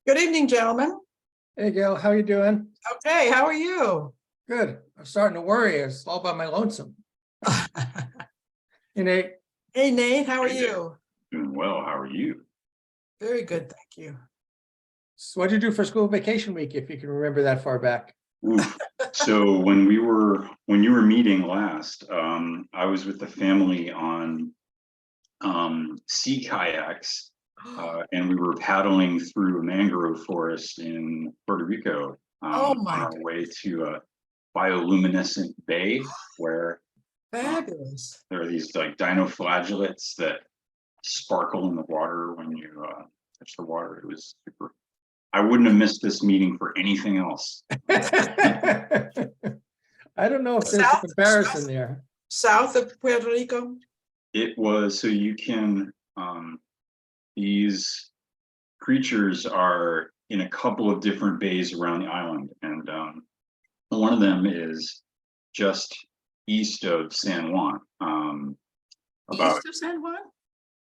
Good evening, gentlemen. Hey, Gail, how you doing? Okay, how are you? Good. I'm starting to worry. It's all by my lonesome. Hey, Nate. Hey, Nate, how are Hey, Nate. you? Doing well. How are you? Very good, thank you. So what'd you do for school vacation week, if you can remember that far back? Oof. So when you were meeting last, I was with the family on sea kayaks, and we were paddling through a mangrove forest in Puerto Rico Oh on my, our way to a bioluminescent bay where fabulous. there are these like dinoflagellates that sparkle in the water when you touch the water. It was super. I wouldn't have missed this meeting for anything else. I don't know if there's a comparison there. South of Puerto Rico? It was so you can these creatures are in a couple of different bays around the island, and one of them is just east of San Juan. About East of San Juan?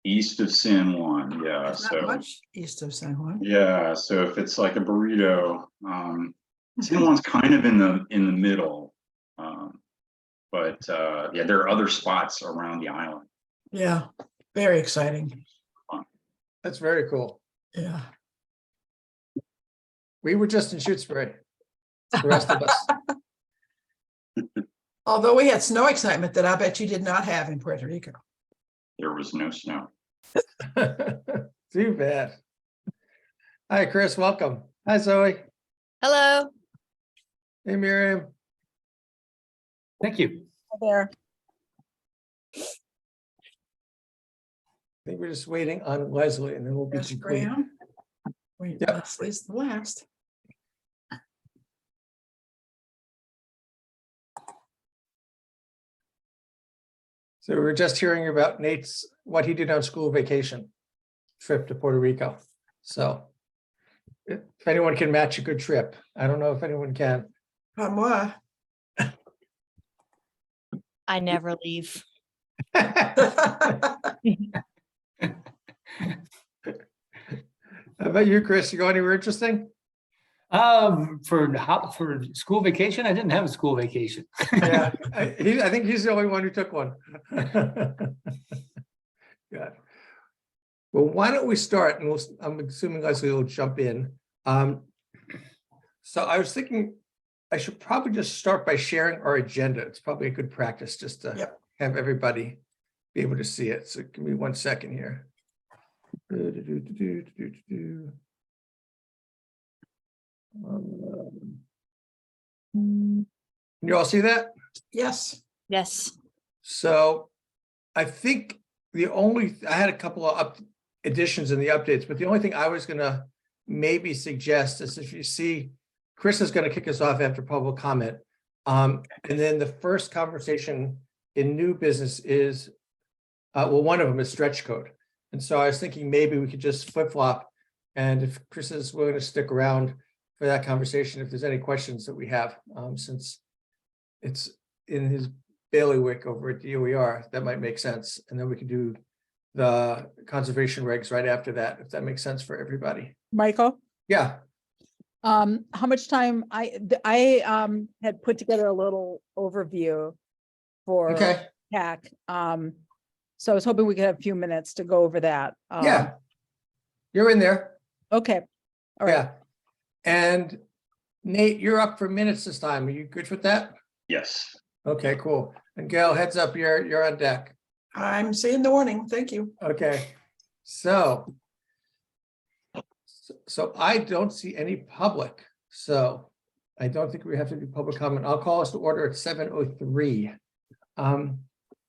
east of San Juan, yeah. There's not much east of San Juan. Yeah, so if it's like a burrito, San Juan's kind of in the middle. But yeah, there are other spots around the island. Yeah, very exciting. That's very cool. Yeah. We were just in Shutesbury, the rest of us. Although we had snow excitement that I bet you did not have in Puerto Rico. There was no snow. Too bad. Hi, Chris, welcome. Hi, Zoe. Hello. Hey, Miriam. Thank you. Hi there. I think we're just waiting on Leslie and then we'll be Yes, complete. Graham. Wait, Yep. Leslie's the last. So we were just hearing about Nate's, what he did on school vacation trip to Puerto Rico. So if anyone can match a good trip, I don't know if anyone can. Pas moi. I never leave. How about you, Chris? You go anywhere interesting? For school vacation, I didn't have a school vacation. Yeah, I think he's the only one who took one. Yeah. Well, why don't we start? And I'm assuming Leslie will jump in. So I was thinking I should probably just start by sharing our agenda. It's probably a good practice just to Yep. have everybody be able to see it. So give me 1 second here. Can you all see that? Yes. Yes. So I think I had a couple of additions in the updates, but the only thing I was gonna maybe suggest is if you see, Chris is gonna kick us off after public comment. And then the first conversation in new business is, well, one of them is stretch code. And so I was thinking maybe we could just flip-flop. And if Chris is willing to stick around for that conversation, if there's any questions that we have, since it's in his bailiwick over at DOER, that might make sense. And then we can do the conservation regs right after that, if that makes sense for everybody. Michael, Yeah, how much time I had put together a little overview for okay, CAC. So I was hoping we could have a few minutes to go over that. yeah. You're in there. Okay, all right. Yeah. And Nate, you're up for minutes this time. Are you good with that? Yes. Okay, cool. And Gail, heads up, you're on deck. I'm seeing the warning. Thank you. Okay, so I don't see any public, so I don't think we have to do public comment. I'll call us to order at 7:03.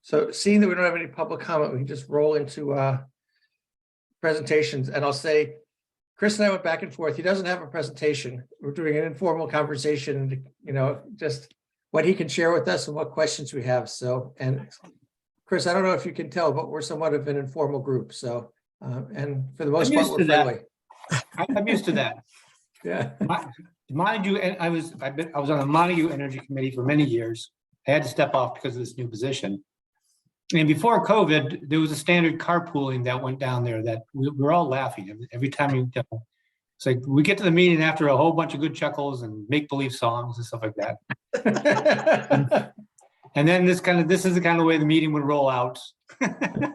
So seeing that we don't have any public comment, we can just roll into presentations, and I'll say, Chris and I went back and forth. He doesn't have a presentation. We're doing an informal conversation, just what he can share with us and what questions we have. So, and Chris, I don't know if you can tell, but we're somewhat of an informal group. So, and for the most part, we're friendly. I'm used to that. Yeah. Montague, and I was on the Montague Energy Committee for many years. I had to step off because of this new position. And before COVID, there was a standard carpooling that went down there that we were all laughing every time It's like we get to the meeting after a whole bunch of good chuckles and make-believe songs and stuff like that. And then this is the kind of way the meeting would roll out.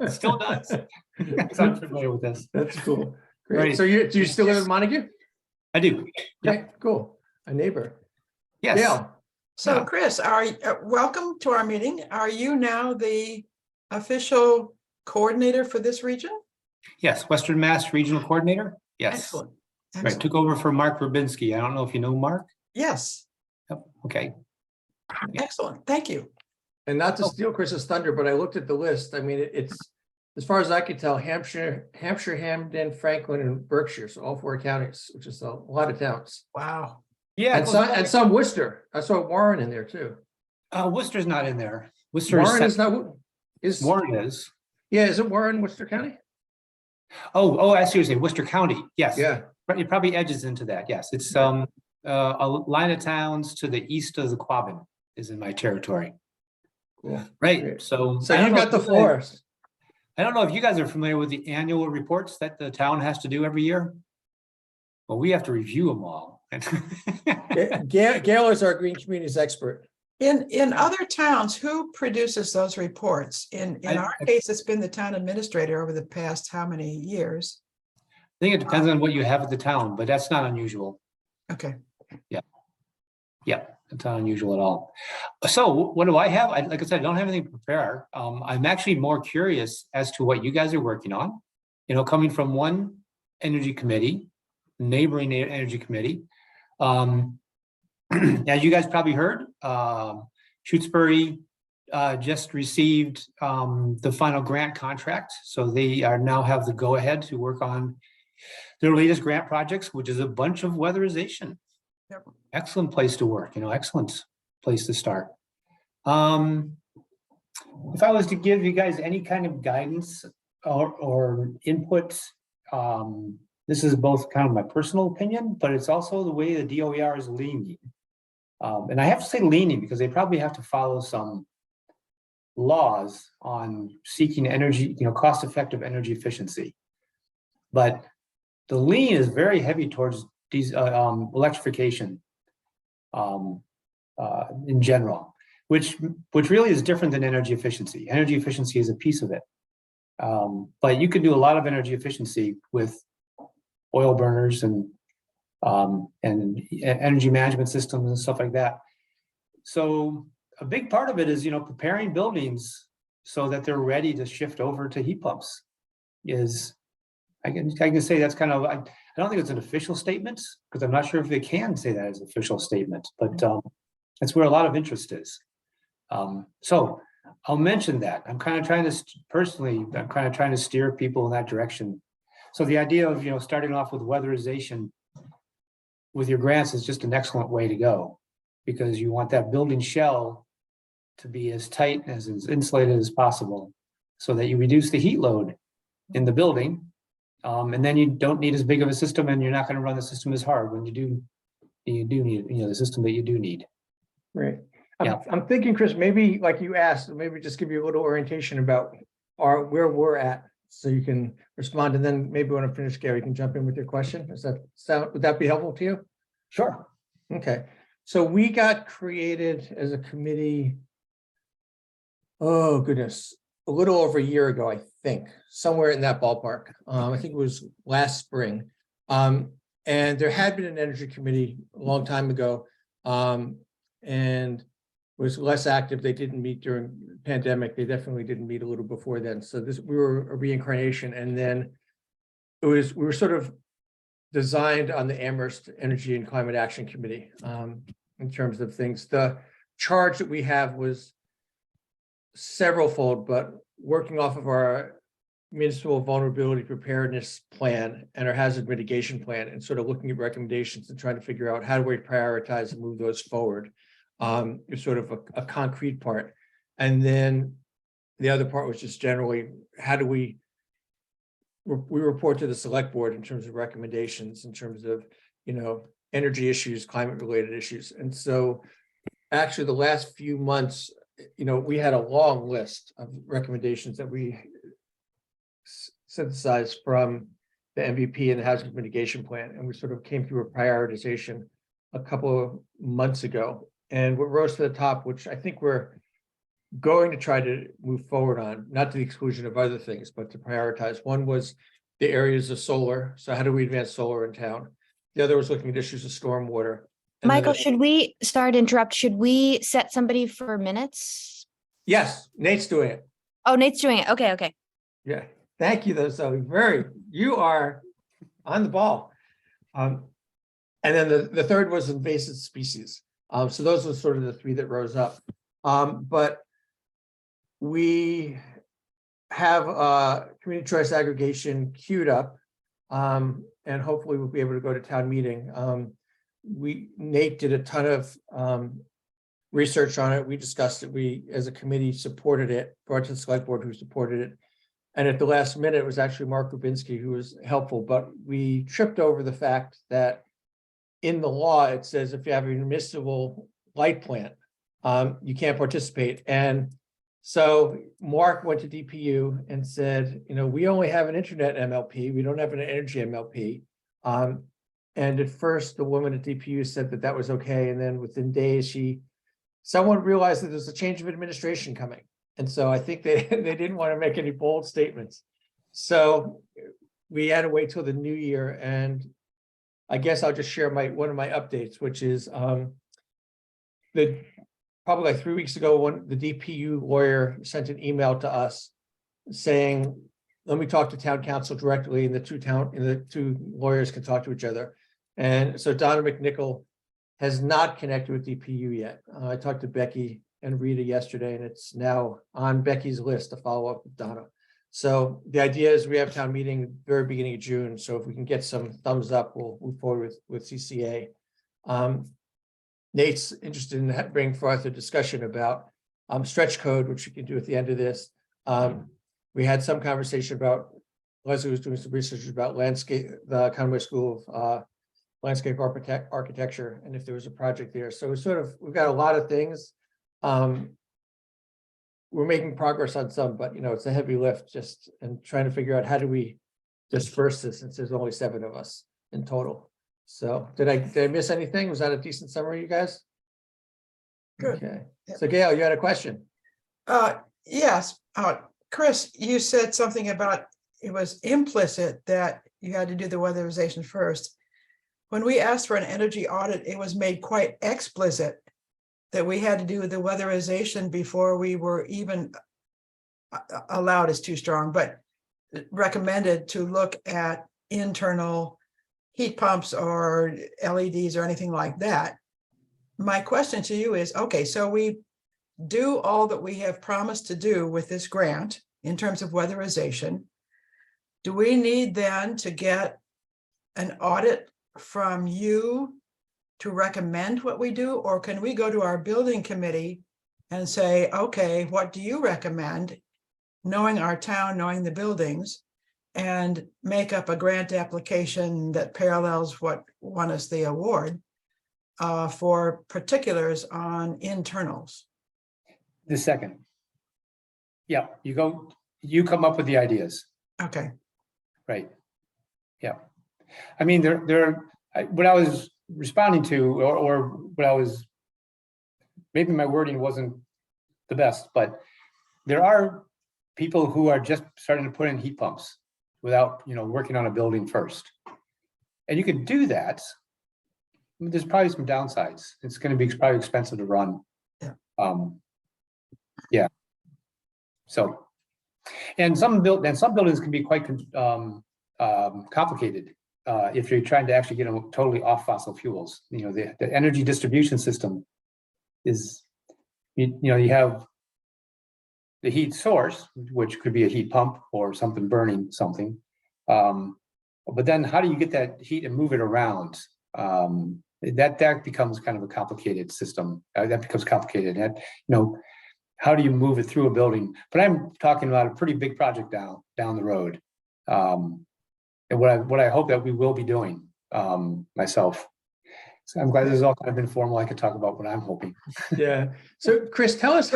Still does. So I'm familiar with this. That's cool. Great. Right. So do you still live in Montague? I do. Okay, cool. A neighbor. Yes. Gail. So Yeah. Chris, welcome to our meeting. Are you now the official coordinator for this region? Yes. Western Mass Regional Coordinator. Yes. Excellent. Right. Excellent. Took over for Mark Rubinski. I don't know if you know Mark. Yes, Yep. Okay. excellent. Thank you. And not to steal Chris's thunder, but I looked at the list. I mean, it's, as far as I could tell, Hampshire, Hamden, Franklin, and Berkshire, so all 4 counties, which is a lot of towns. Wow. Yeah. And some Worcester. I saw Warren in there too. Worcester's not in there. Worcester Warren is is not, is, Warren is. yeah, is it Warren, Worcester County? Oh, I see what you're saying. Worcester County. Yes. Yeah, It probably edges into that. Yes. It's a line of towns to the east of the Quabbin is in my territory. cool. Right. Great. So So I don't you know got if the you guys- floor. I don't know if you guys are familiar with the annual reports that the town has to do every year. Well, we have to review them all. Gail is our green communities expert. In other towns, who produces those reports? In our case, it's been the town administrator over the past how many years? I think it depends on what you have at the town, but that's not unusual. Okay. Yeah, it's not unusual at all. So what do I have? Like I said, I don't have anything to prepare. I'm actually more curious as to what you guys are working on. You know, coming from one energy committee, neighboring energy committee. As you guys probably heard, Shutesbury just received the final grant contract. So they are now have the go-ahead to work on their latest grant projects, which is a bunch of weatherization. Yep. Excellent place to work, you know, excellent place to start. If I was to give you guys any kind of guidance or input, this is both kind of my personal opinion, but it's also the way the DOER is leaning. And I have to say leaning because they probably have to follow some laws on seeking energy, you know, cost-effective energy efficiency. But the lean is very heavy towards these electrification in general, which really is different than energy efficiency. Energy efficiency is a piece of it. But you can do a lot of energy efficiency with oil burners and energy management systems and stuff like that. So a big part of it is, you know, preparing buildings so that they're ready to shift over to heat pumps. I can say that's kind of, I don't think it's an official statement because I'm not sure if they can say that as an official statement, but that's where a lot of interest is. So I'll mention that. I'm kind of trying to steer people in that direction. So the idea of, you know, starting off with weatherization with your grants is just an excellent way to go because you want that building shell to be as tight and as insulated as possible so that you reduce the heat load in the building. And then you don't need as big of a system and you're not going to run the system as hard when you do need, you know, the system that you do need. Right. Yeah. I'm thinking, Chris, maybe like you asked, maybe just give you a little orientation about where we're at so you can respond. And then maybe when I finish, Gary, you can jump in with your question. Would that be helpful to you? Sure. Okay. So we got created as a committee, oh goodness, a little over a year ago, I think, somewhere in that ballpark. I think it was last spring. And there had been an energy committee a long time ago, and was less active. They didn't meet during the pandemic. They definitely didn't meet a little before then. So we were a reincarnation. And then we were sort of designed on the Amherst Energy and Climate Action Committee in terms of things. The charge that we have was several-fold, but working off of our municipal vulnerability preparedness plan and our hazard mitigation plan and sort of looking at recommendations and trying to figure out how do we prioritize and move those forward is sort of a concrete part. And then the other part was just generally, how do we report to the select board in terms of recommendations, in terms of, you know, energy issues, climate related issues. And so actually the last few months, you know, we had a long list of recommendations that we synthesized from the MVP and the housing mitigation plan, and we sort of came through a prioritization a couple of months ago. And what rose to the top, which I think we're going to try to move forward on, not to the exclusion of other things, but to prioritize. One was the areas of solar. So how do we advance solar in town? The other was looking at issues of stormwater. And then Michael, sorry to interrupt, should we set somebody for minutes? yes, Nate's doing it. Oh, Nate's doing it. Okay, okay. Yeah, thank you though, Zoe. You are on the ball. And then the third was invasive species. So those were sort of the three that rose up. But we have community choice aggregation queued up. And hopefully we'll be able to go to town meeting. Nate did a ton of research on it. We discussed it. We, as a committee, supported it, brought to the select board who supported it. And at the last minute, it was actually Mark Rubinski who was helpful, but we tripped over the fact that in the law, it says if you have a municipal light plant, you can't participate. And so Mark went to DPU and said, we only have an internet MLP. We don't have an energy MLP. And at first, the woman at DPU said that was okay. And then within days, someone realized that there's a change of administration coming. And so I think they didn't want to make any bold statements. So we had to wait till the new year. And I guess I'll just share one of my updates, which is probably like 3 weeks ago, the DPU lawyer sent an email to us saying, let me talk to town council directly, and the two lawyers can talk to each other. And so Donna McNichol has not connected with DPU yet. I talked to Becky and Rita yesterday, and it's now on Becky's list to follow up with Donna. So the idea is we have town meeting very beginning of June. So if we can get some thumbs up, we'll move forward with CCA. Nate's interested in bringing forth a discussion about stretch code, which we can do at the end of this. We had some conversation about, Leslie was doing some research about the Conway School of Landscape Architecture, and if there was a project there. So we've got a lot of things. We're making progress on some, but it's a heavy lift and trying to figure out how do we disperse this, since there's only 7 of us in total. So did I miss anything? Was that a decent summary, you guys? Good. Okay. So Gail, you had a question. Yes, Chris, you said something about it was implicit that you had to do the weatherization first. When we asked for an energy audit, it was made quite explicit that we had to do the weatherization before we were even allowed is too strong, but recommended to look at internal heat pumps or LEDs or anything like that. My question to you is, okay, so we do all that we have promised to do with this grant in terms of weatherization. Do we need then to get an audit from you to recommend what we do, or can we go to our building committee and say, okay, what do you recommend, knowing our town, knowing the buildings, and make up a grant application that parallels what won us the award for particulars on internals? The second. Yeah, you come up with the ideas. Okay. Right. Yeah. I mean, what I was responding to, or what I was, maybe my wording wasn't the best, but there are people who are just starting to put in heat pumps without, working on a building first. And you could do that. I mean, there's probably some downsides. It's going to be probably expensive to run. Yeah. Yeah. So, and some buildings can be quite complicated if you're trying to actually get them totally off fossil fuels. The energy distribution system is, you have the heat source, which could be a heat pump or something burning something. But then how do you get that heat and move it around? That becomes kind of a complicated system. That becomes complicated. And, how do you move it through a building? But I'm talking about a pretty big project down the road. And what I hope that we will be doing myself. So I'm glad this is all kind of informal. I could talk about what I'm hoping. Yeah. So Chris, tell us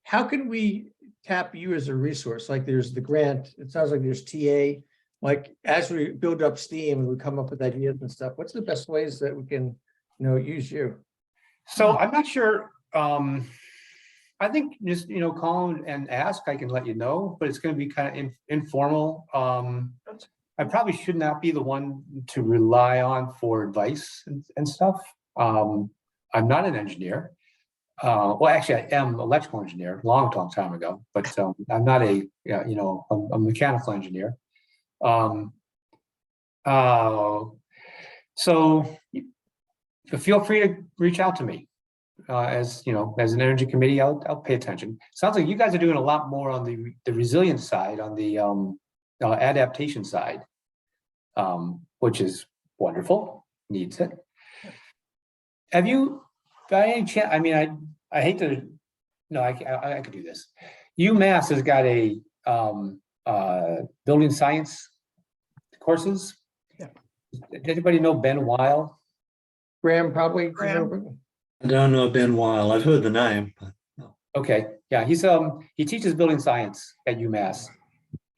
how can we tap you as a resource? Like there's the grant, it sounds like there's TA, like, as we build up steam and we come up with ideas and stuff, what's the best ways that we can, use you? So I'm not sure, I think just, call and ask, I can let you know, but it's gonna be kind of informal. I probably should not be the one to rely on for advice and stuff. I'm not an engineer. Well, actually, I am an electrical engineer, long time ago, but I'm not a mechanical engineer. So feel free to reach out to me. As an energy committee, I'll pay attention. Sounds like you guys are doing a lot more on the resilience side, on the adaptation side, which is wonderful. Needs it. Have you, by any chance? I mean, I hate to. No, I could do this. UMass has got a building science courses. Yeah. Does anybody know Ben Weil? Graham, probably. Graham. I don't know Ben Weil. I've heard the name, but no. Okay, yeah, he teaches building science at UMass,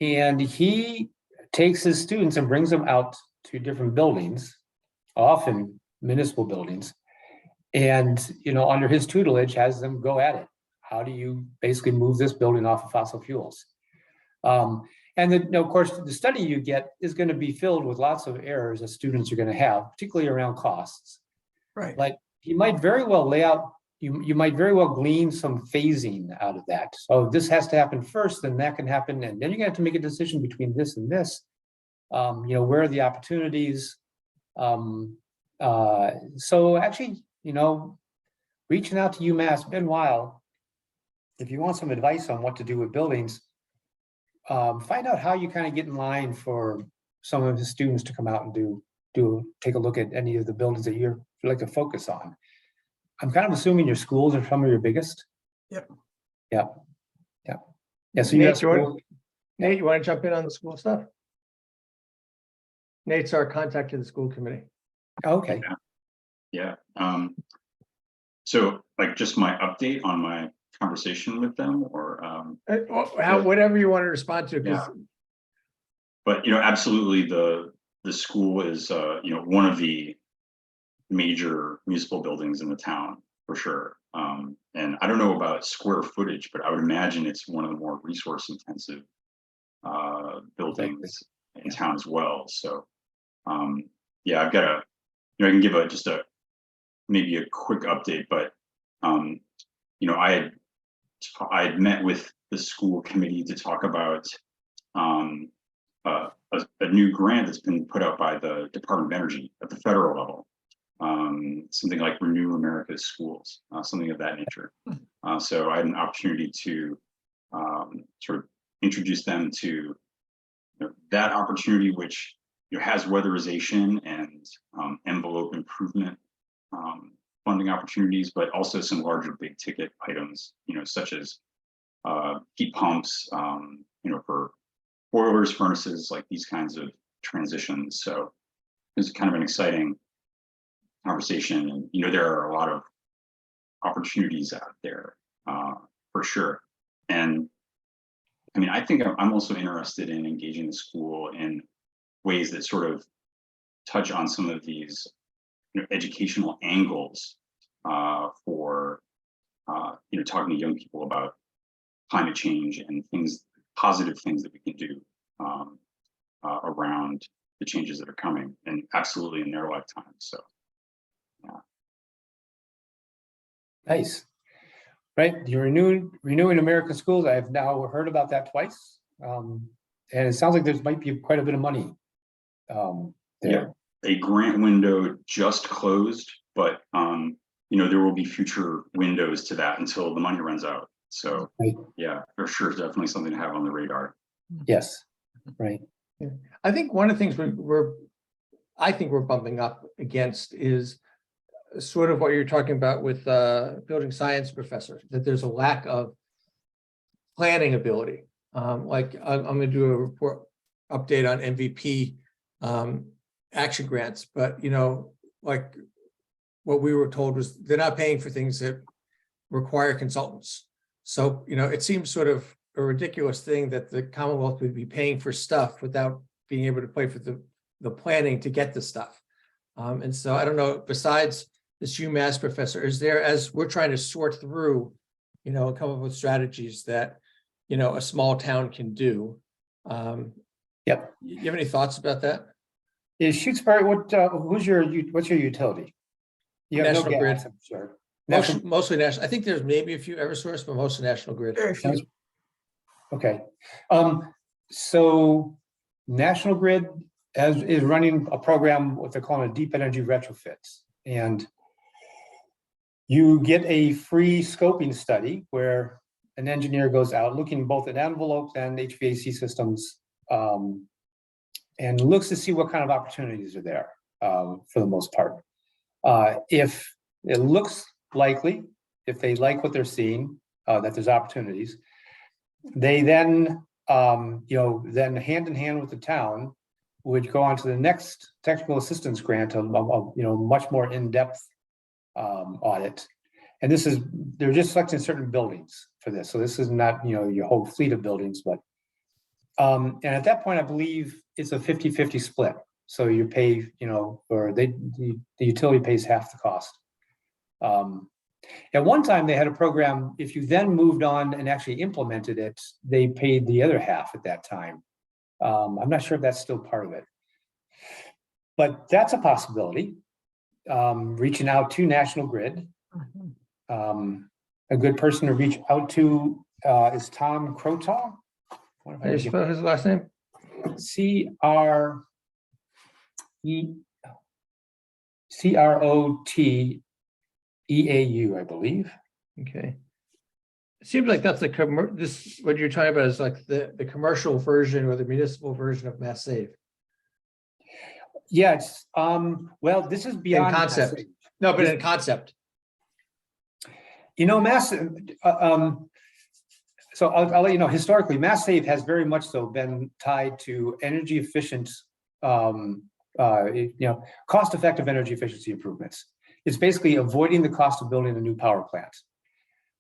and he takes his students and brings them out to different buildings, often municipal buildings, and under his tutelage has them go at it. How do you basically move this building off of fossil fuels? And then, of course, the study you get is going to be filled with lots of errors that students are going to have, particularly around costs. Right. Like you might very well lay out, you might very well glean some phasing out of that. So this has to happen first, then that can happen, and then you're going to have to make a decision between this and this. Where are the opportunities? So actually, reaching out to UMass, Ben Weil, if you want some advice on what to do with buildings, find out how you kind of get in line for some of his students to come out and take a look at any of the buildings that you're like to focus on. I'm kind of assuming your schools are some of your biggest. Yep. Yeah. So you have Nate, you want to jump in on the school stuff? Nate's our contact to the school committee. Okay. Yeah. So like just my update on my conversation with them, or Whatever you want to respond to. Yeah. But absolutely the school is one of the major municipal buildings in the town for sure. And I don't know about square footage, but I would imagine it's one of the more resource intensive buildings in town as well. So I've got I can give maybe a quick update, but I had met with the school committee to talk about a new grant that's been put out by the Department of Energy at the federal level, something like Renew America's Schools, something of that nature. So I had an opportunity to sort of introduce them to that opportunity, which has weatherization and envelope improvement funding opportunities, but also some larger big ticket items, such as heat pumps, for boilers, furnaces, like these kinds of transitions. So it's kind of an exciting conversation, and there are a lot of opportunities out there for sure. And I mean, I think I'm also interested in engaging the school in ways that sort of touch on some of these educational angles for talking to young people about climate change and positive things that we can do around the changes that are coming, and absolutely in their lifetime. So Nice. Right, you're renewing American Schools. I've now heard about that twice, and it sounds like there might be quite a bit of money there. Yeah, a grant window just closed, but there will be future windows to that until the money runs out. So Right. yeah, for sure, definitely something to have on the radar. Yes, right. I think one of the things we're bumping up against is sort of what you're talking about with building science professors, that there's a lack of planning ability. Like I'm going to do a report update on MVP action grants, but like what we were told was they're not paying for things that require consultants. So it seems sort of a ridiculous thing that the Commonwealth would be paying for stuff without being able to pay for the planning to get the stuff. And so I don't know, besides this UMass professor, is there, as we're trying to sort through, you know, come up with strategies that, you know, a small town can do. Yep. You have any thoughts about that? Is Shutesbury, what's your utility? You have no National Grid. gas, I'm sure. National- Mostly national. I think there's maybe a few Eversource, but mostly National Grid. Very few. Okay, so National Grid is running a program, what they're calling a deep energy retrofits. And you get a free scoping study where an engineer goes out looking both at envelopes and HVAC systems, and looks to see what kind of opportunities are there, for the most part. If it looks likely, if they like what they're seeing, that there's opportunities, they then, then hand in hand with the town would go on to the next technical assistance grant, much more in-depth audit. And they're just selecting certain buildings for this. So this is not, your whole fleet of buildings, but, and at that point, I believe it's a 50-50 split. So you pay, or the utility pays half the cost. At one time, they had a program, if you then moved on and actually implemented it, they paid the other half at that time. I'm not sure if that's still part of it. But that's a possibility. Reaching out to National Grid. A good person to reach out to is Tom Crotaw. How do you spell his last name? Croteau, I believe. Okay. It seems like that's what you're talking about is like the commercial version or the municipal version of Mass Save. Yeah, it's well, this is beyond concept. Mass Save. No, but in concept. So I'll let you know, historically, Mass Save has very much so been tied to energy efficient, cost-effective energy efficiency improvements. It's basically avoiding the cost of building a new power plant,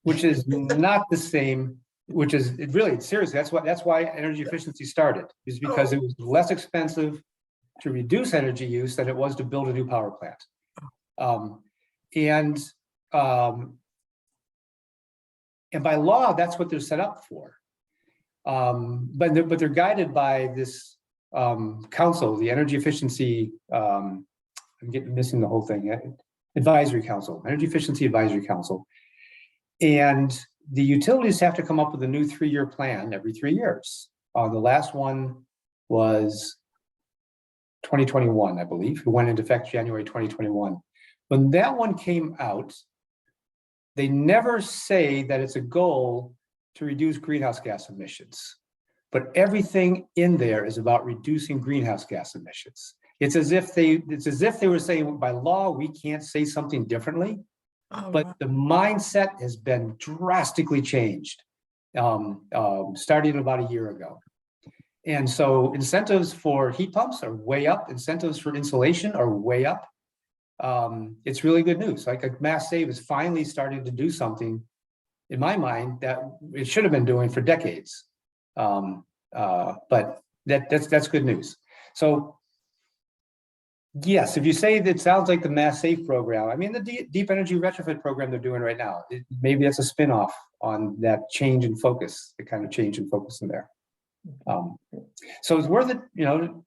which is not the same, seriously, that's why energy efficiency started, is because it was less expensive to reduce energy use than it was to build a new power plant. And by law, that's what they're set up for. But they're guided by this council, the Energy Efficiency, I'm missing the whole thing, Advisory Council, Energy Efficiency Advisory Council. And the utilities have to come up with a new 3-year plan every 3 years. The last one was 2021, I believe. It went into effect January 2021. When that one came out, they never say that it's a goal to reduce greenhouse gas emissions, but everything in there is about reducing greenhouse gas emissions. It's as if they were saying, by law, we can't say something differently, but the mindset has been drastically changed, starting about a year ago. And so incentives for heat pumps are way up. Incentives for insulation are way up. It's really good news. Like Mass Save is finally starting to do something, in my mind, that it should have been doing for decades. But that's good news. So yes, if you say that, it sounds like the Mass Save program. I mean, the deep energy retrofit program they're doing right now, maybe that's a spin-off on that change in focus, the kind of change in focus in there. So it's worth it,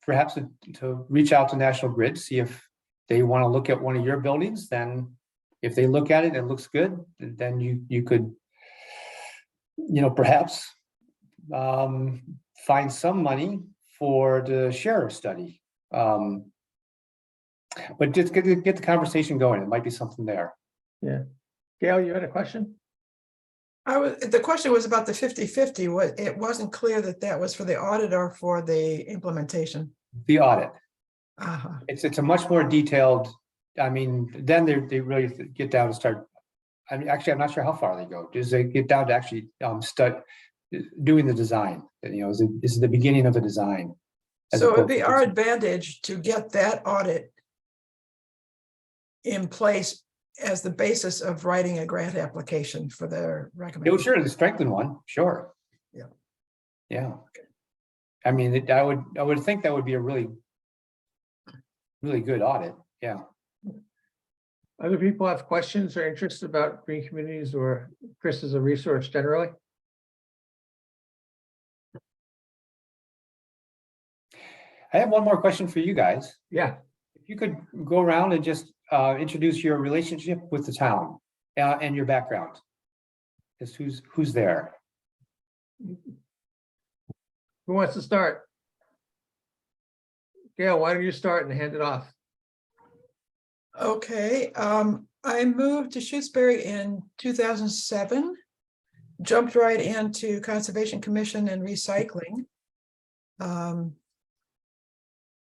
perhaps to reach out to National Grid, see if they want to look at one of your buildings. Then if they look at it and it looks good, then you could, perhaps find some money for the sheriff study. But just get the conversation going. It might be something there. Yeah. Gail, you had a question? The question was about the 50-50. It wasn't clear that was for the audit or for the implementation. The audit. Uh-huh. It's a much more detailed, I mean, then they really get down and start. I mean, actually, I'm not sure how far they go. Does they get down to actually doing the design? This is the beginning of the design. So it would be our advantage to get that audit in place as the basis of writing a grant application for their recommendation. Sure, the strengthen one, sure. Yeah. Yeah. I mean, I would think that would be a really good audit, yeah. Other people have questions or interests about green communities or Chris as a resource generally? I have one more question for you guys. Yeah, If you could go around and just introduce your relationship with the town and your background. Just who's there? who wants to start? Gail, why don't you start and hand it off? Okay, I moved to Shutesbury in 2007. Jumped right into Conservation Commission and recycling.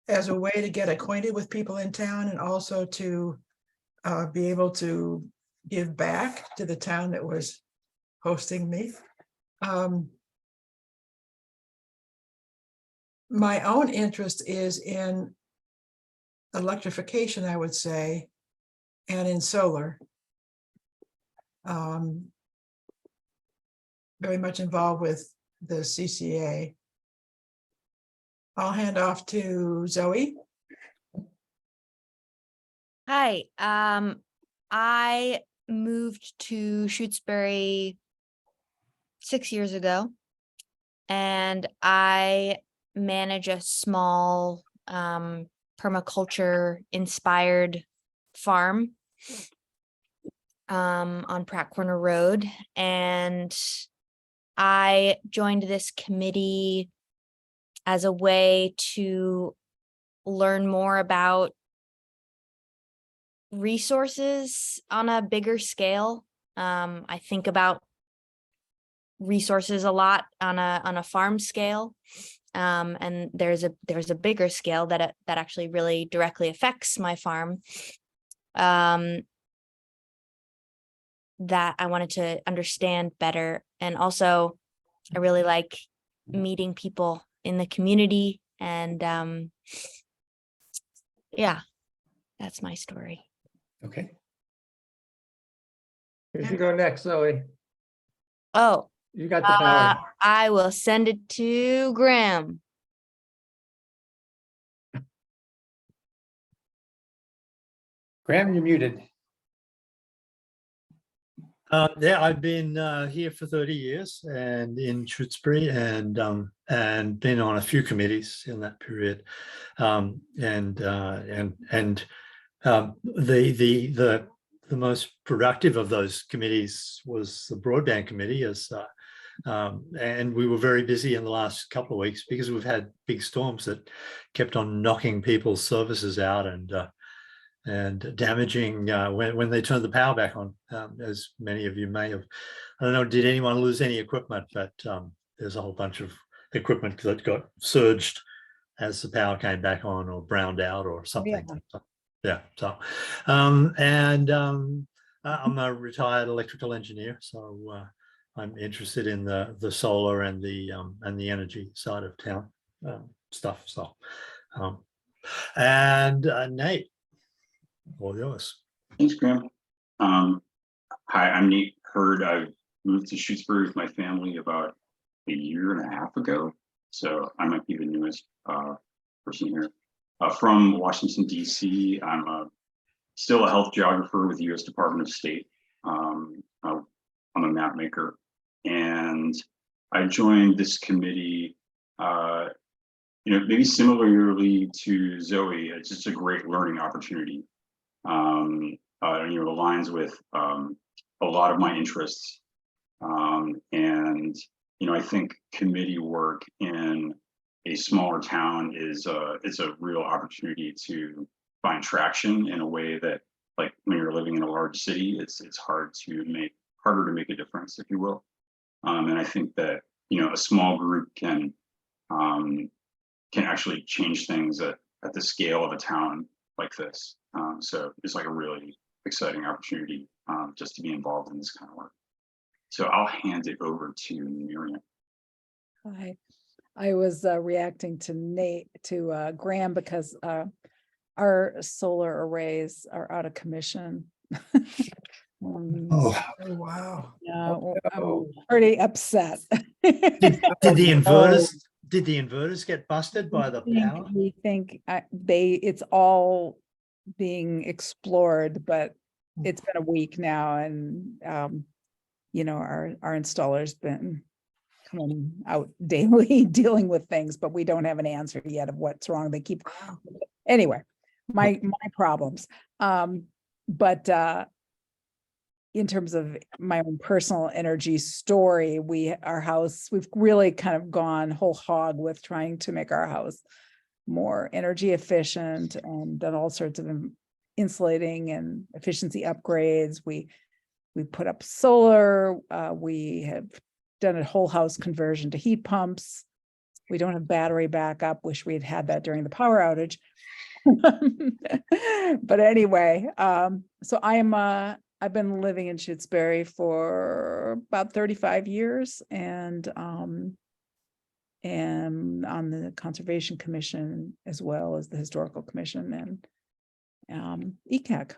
As a way to get acquainted with people in town and also to be able to give back to the town that was hosting me. My own interest is in electrification, I would say, and in solar. Very much involved with the CCA. I'll hand off to Zoe. Hi, I moved to Shutesbury 6 years ago, and I manage a small permaculture inspired farm on Pratt Corner Road, and I joined this committee as a way to learn more about resources on a bigger scale. I think about resources a lot on a farm scale. And there's a bigger scale that actually really directly affects my farm. That I wanted to understand better. And also I really like meeting people in the community, and yeah, that's my story. Okay. Here you go next, Zoe. Oh, You got the power. I will send it to Graham. Graham, you're muted. Yeah, I've been here for 30 years and in Shutesbury and been on a few committees in that period. The most productive of those committees was the broadband committee, and we were very busy in the last couple of weeks because we've had big storms that kept on knocking people's services out and damaging when they turned the power back on, as many of you may have. I don't know, did anyone lose any equipment? But there's a whole bunch of equipment that got surged as the power came back on or browned out or something. Yeah. So, I'm a retired electrical engineer, so I'm interested in the solar and the energy side of town stuff. So, Nate, all yours. Thanks, Graham. Hi, I'm Nate Hurd. I've moved to Shutesbury with my family about a year and a half ago, so I might be the newest person here. From Washington, D.C., I'm still a health geographer with the U.S. Department of State. I'm a map maker, and I joined this committee, maybe similarly to Zoe. It's just a great learning opportunity. Aligns with a lot of my interests, and I think committee work in a smaller town is a real opportunity to find traction in a way that, like, when you're living in a large city, it's harder to make a difference, if you will. And I think that a small group can actually change things at the scale of a town like this. So it's like a really exciting opportunity just to be involved in this kind of work. So I'll hand it over to Miriam. Hi, I was reacting to Graham because our solar arrays are out of commission. Oh, Wow. Yeah, I'm pretty upset. did the inverters Did the inverters get busted by the power? We think it's all being explored, but it's been a week now and, you know, our installer's been coming out daily dealing with things, but we don't have an answer yet of what's wrong. They keep, anyway, my problems. But in terms of my own personal energy story, we've really kind of gone whole hog with trying to make our house more energy efficient and done all sorts of insulating and efficiency upgrades. We put up solar. We have done a whole house conversion to heat pumps. We don't have battery backup. Wish we had had that during the power outage. But anyway, so I've been living in Shutesbury for about 35 years and am on the Conservation Commission as well as the Historical Commission and ECAC.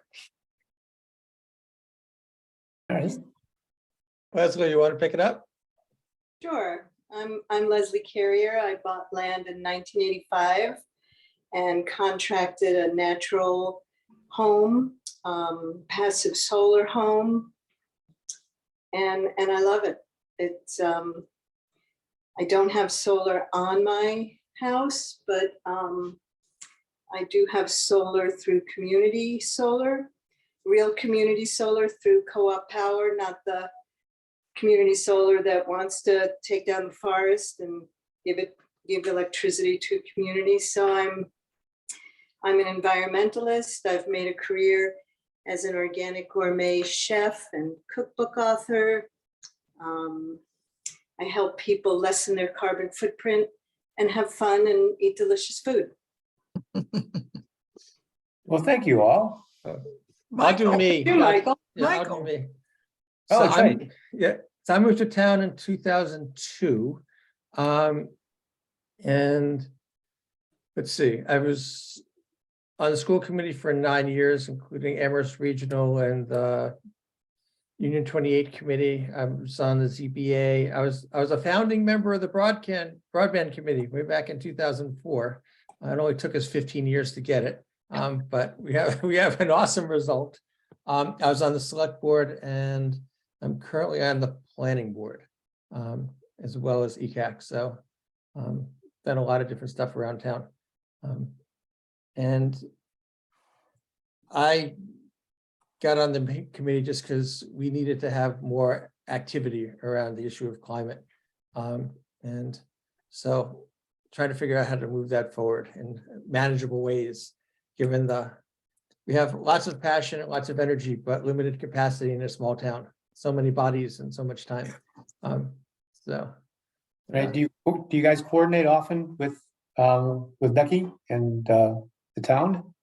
All right. Leslie, you want to pick it up? Sure. I'm Leslie Carrier. I bought land in 1985 and contracted a natural home, passive solar home, and I love it. It's I don't have solar on my house, but I do have solar through community solar, real community solar through co-op power, not the community solar that wants to take down the forest and give electricity to communities. So I'm an environmentalist. I've made a career as an organic gourmet chef and cookbook author. I help people lessen their carbon footprint and have fun and eat delicious food. Well, thank you all. I'll do me. You, Michael. Yeah, I'll Michael. do me. Oh, So that's right. so I moved to town in 2002. And let's see, I was on the school committee for 9 years, including Amherst Regional and the Union 28 committee. I was on the ZBA. I was a founding member of the broadband committee way back in 2004. It only took us 15 years to get it, but we have an awesome result. I was on the select board and I'm currently on the planning board, as well as ECAC. So done a lot of different stuff around town. And I got on the committee just because we needed to have more activity around the issue of climate. And so trying to figure out how to move that forward in manageable ways, given we have lots of passion and lots of energy, but limited capacity in a small town, so many bodies and so much time. Right. Do you guys coordinate often with Becky and the town?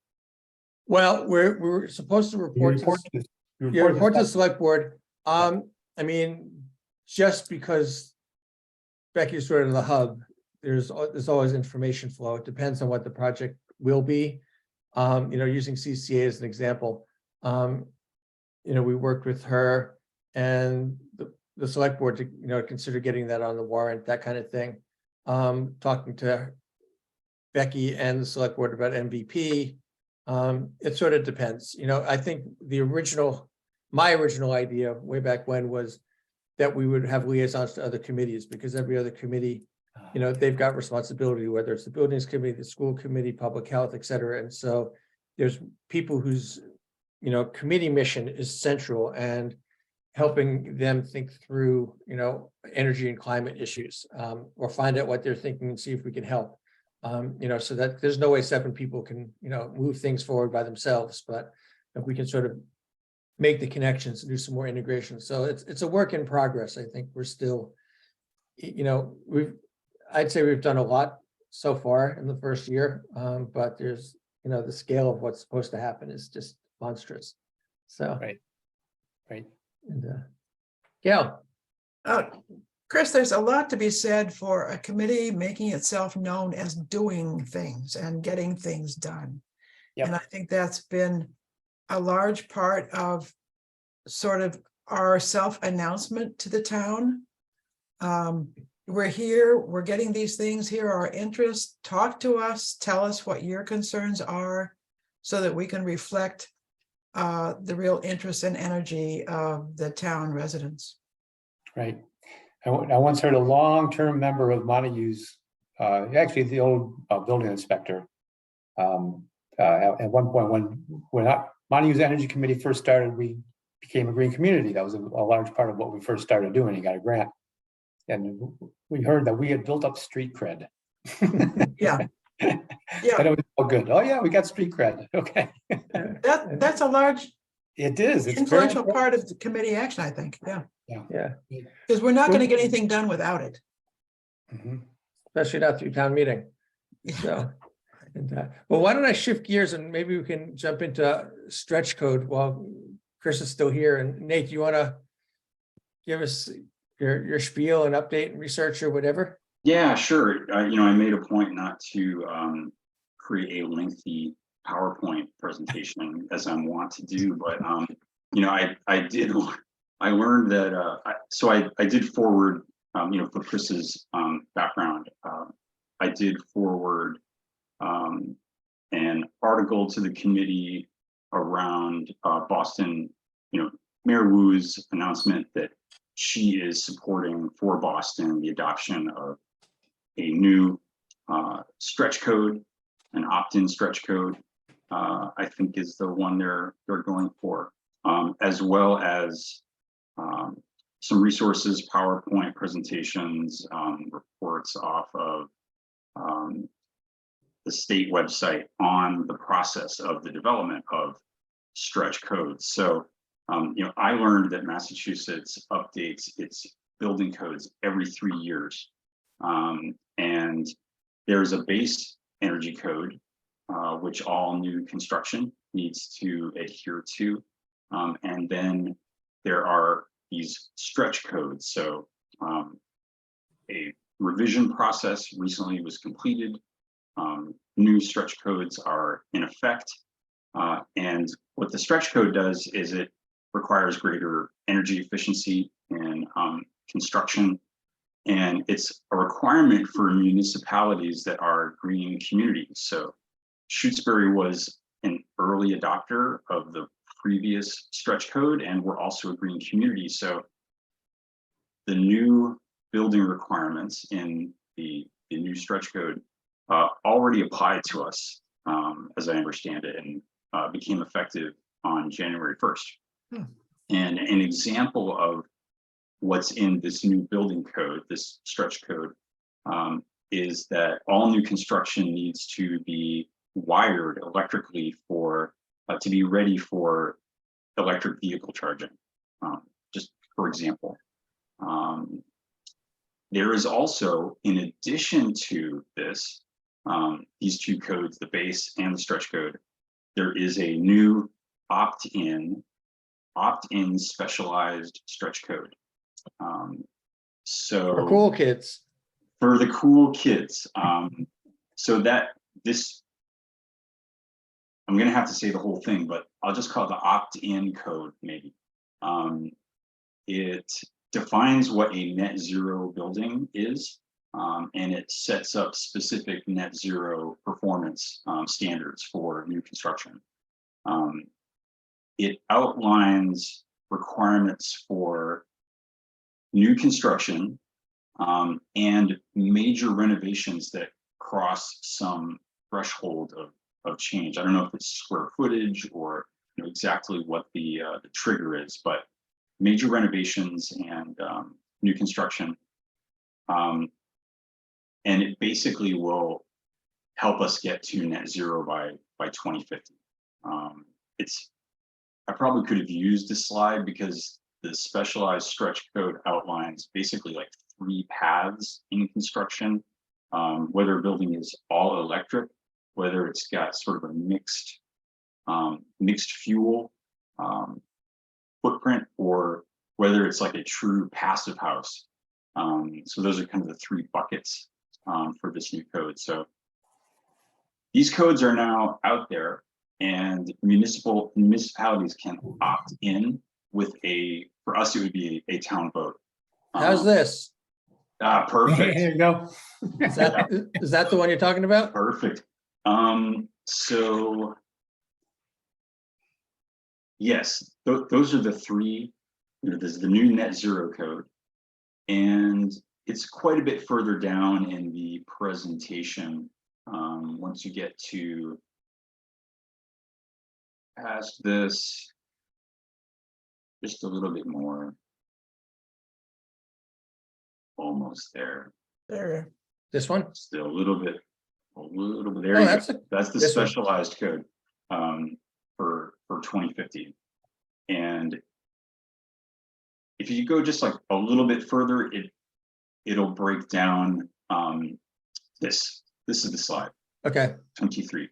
Well, we're supposed to report to the select board. I mean, just because Becky's sort of the hub, there's always information flow. It depends on what the project will be. Using CCA as an example, we worked with her and the select board to, consider getting that on the warrant, that kind of thing. Talking to Becky and the select board about MVP. It sort of depends. I think my original idea way back when was that we would have liaisons to other committees, because every other committee, they've got responsibility, whether it's the buildings committee, the school committee, public health, et cetera. And so there's people whose, committee mission is central and helping them think through, energy and climate issues, or find out what they're thinking and see if we can help. So that there's no way 7 people can, move things forward by themselves, but if we can sort of make the connections and do some more integration. So it's a work in progress. I think we're still, I'd say we've done a lot so far in the first year, but there's, the scale of what's supposed to happen is just monstrous. So. Right. And Gail. Chris, there's a lot to be said for a committee making itself known as doing things and getting things done. Yep. And I think that's been a large part of sort of our self-announcement to the town. we're here, we're getting these things, here are our interests, talk to us, tell us what your concerns are, so that we can reflect the real interest and energy of the town residents. Right. I once heard a long-term member of Montague's, actually the old building inspector. At one point when Montague's Energy Committee first started, we became a green community. That was a large part of what we first started doing. He got a grant. And we heard that we had built up street cred. Yeah. And Yeah, it was all good. Oh yeah, we got street cred. Okay. that's a large It is. It's very influential important. part of the committee action, I think, yeah. Yeah, Because we're not gonna get anything done without it. Mhm. especially not through town meeting. So, well, why don't I shift gears and maybe we can jump into stretch code while Chris is still here. And Nate, you want to give us your spiel and update and research or whatever? Yeah, sure. I made a point not to create a lengthy PowerPoint presentation as I'm wont to do, but I learned that I did forward for Chris's background. I did forward an article to the committee around Boston, Mayor Wu's announcement that she is supporting for Boston the adoption of a new stretch code, an opt-in stretch code, I think is the one they're going for, as well as some resources, PowerPoint presentations, reports off of the state website on the process of the development of stretch codes. So, I learned that Massachusetts updates its building codes every 3 years. And there's a base energy code, which all new construction needs to adhere to. And then there are these stretch codes. So a revision process recently was completed. New stretch codes are in effect. And what the stretch code does is it requires greater energy efficiency in construction. And it's a requirement for municipalities that are green communities. So Shutesbury was an early adopter of the previous stretch code, and we're also a green community. So the new building requirements in the new stretch code already applied to us, as I understand it, and became effective on January 1st. And an example of what's in this new building code, this stretch code, is that all new construction needs to be wired electrically to be ready for electric vehicle charging. Just for example, there is also, in addition to this, these two codes, the base and the stretch code, there is a new opt-in specialized stretch code. So For cool kids. for the cool kids. So that this, I'm going to have to say the whole thing, but I'll just call it the opt-in code maybe. It defines what a net zero building is, and it sets up specific net zero performance standards for new construction. It outlines requirements for new construction and major renovations that cross some threshold of change. I don't know if it's square footage or exactly what the trigger is, but major renovations and new construction. And it basically will help us get to net zero by 2050. I probably could have used this slide because the specialized stretch code outlines basically like 3 paths in construction, whether a building is all electric, whether it's got sort of a mixed fuel footprint, or whether it's like a true passive house. So those are kind of the 3 buckets for this new code. So these codes are now out there, and municipalities can opt in with for us, it would be a town vote. How's this? Perfect. There you go. Is that the one you're talking about? Perfect. So yes, those are the three. There's the new net zero code, and it's quite a bit further down in the presentation. Once you get to past this, just a little bit more, almost there. There, This one? Still a little bit. There Oh, you that's go. That's the this one. specialized code for 2050. And if you go just like a little bit further, it'll break down this. This is the slide. Okay. 23.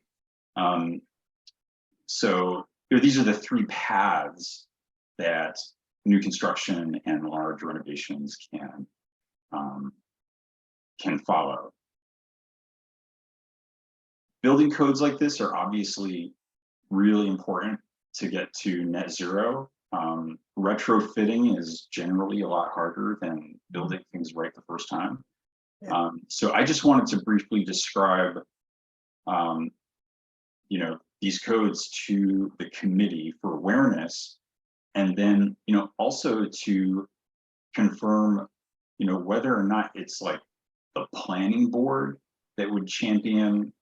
So these are the three paths that new construction and large renovations can follow. Building codes like this are obviously really important to get to net zero. Retrofitting is generally a lot harder than building things right the first time. Yeah. So I just wanted to briefly describe, these codes to the committee for awareness, and then, also to confirm, whether or not it's like the planning board that would champion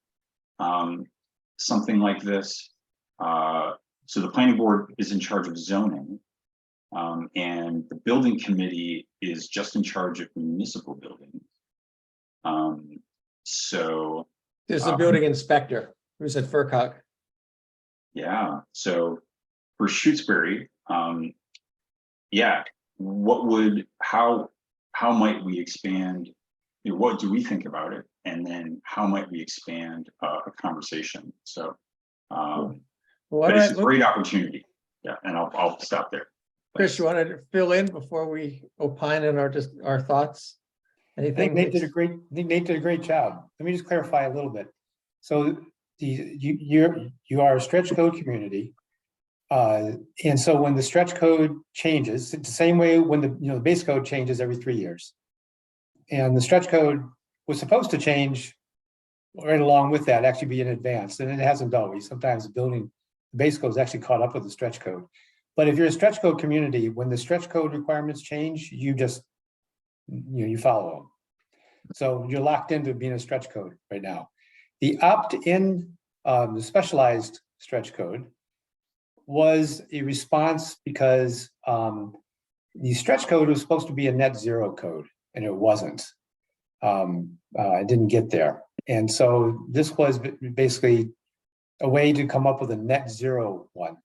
something like this. So the planning board is in charge of zoning, and the building committee is just in charge of municipal buildings. So There's the building inspector who's at FERCog. yeah, so for Shutesbury, how might we expand? What do we think about it, and then how might we expand a conversation? So, but it's a great opportunity. Yeah, and I'll stop there. Chris, you want to fill in before we opine on our thoughts? I think Anything? Nate did a great job. Let me just clarify a little bit. So you are a stretch code community. And so when the stretch code changes, it's the same way when the base code changes every 3 years. And the stretch code was supposed to change right along with that, actually be in advance, and it hasn't always. Sometimes the base code is actually caught up with the stretch code. But if you're a stretch code community, when the stretch code requirements change, you just you follow them. So you're locked into being a stretch code right now. The opt-in, the specialized stretch code was a response because the stretch code was supposed to be a net zero code, and it wasn't. It didn't get there. And so this was basically a way to come up with a net zero one.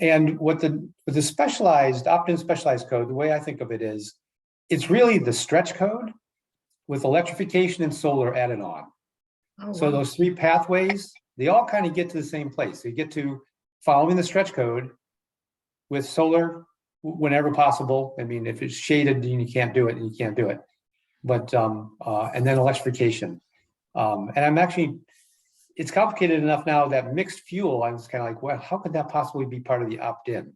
And what the specialized, opt-in specialized code, the way I think of it is, it's really the stretch code with electrification and solar added on. oh, So wow. those three pathways, they all kind of get to the same place. They get to following the stretch code with solar whenever possible. I mean, if it's shaded, then you can't do it, and you can't do it. But and then electrification. And I'm actually, it's complicated enough now that mixed fuel, I was kind of like, well, how could that possibly be part of the opt-in?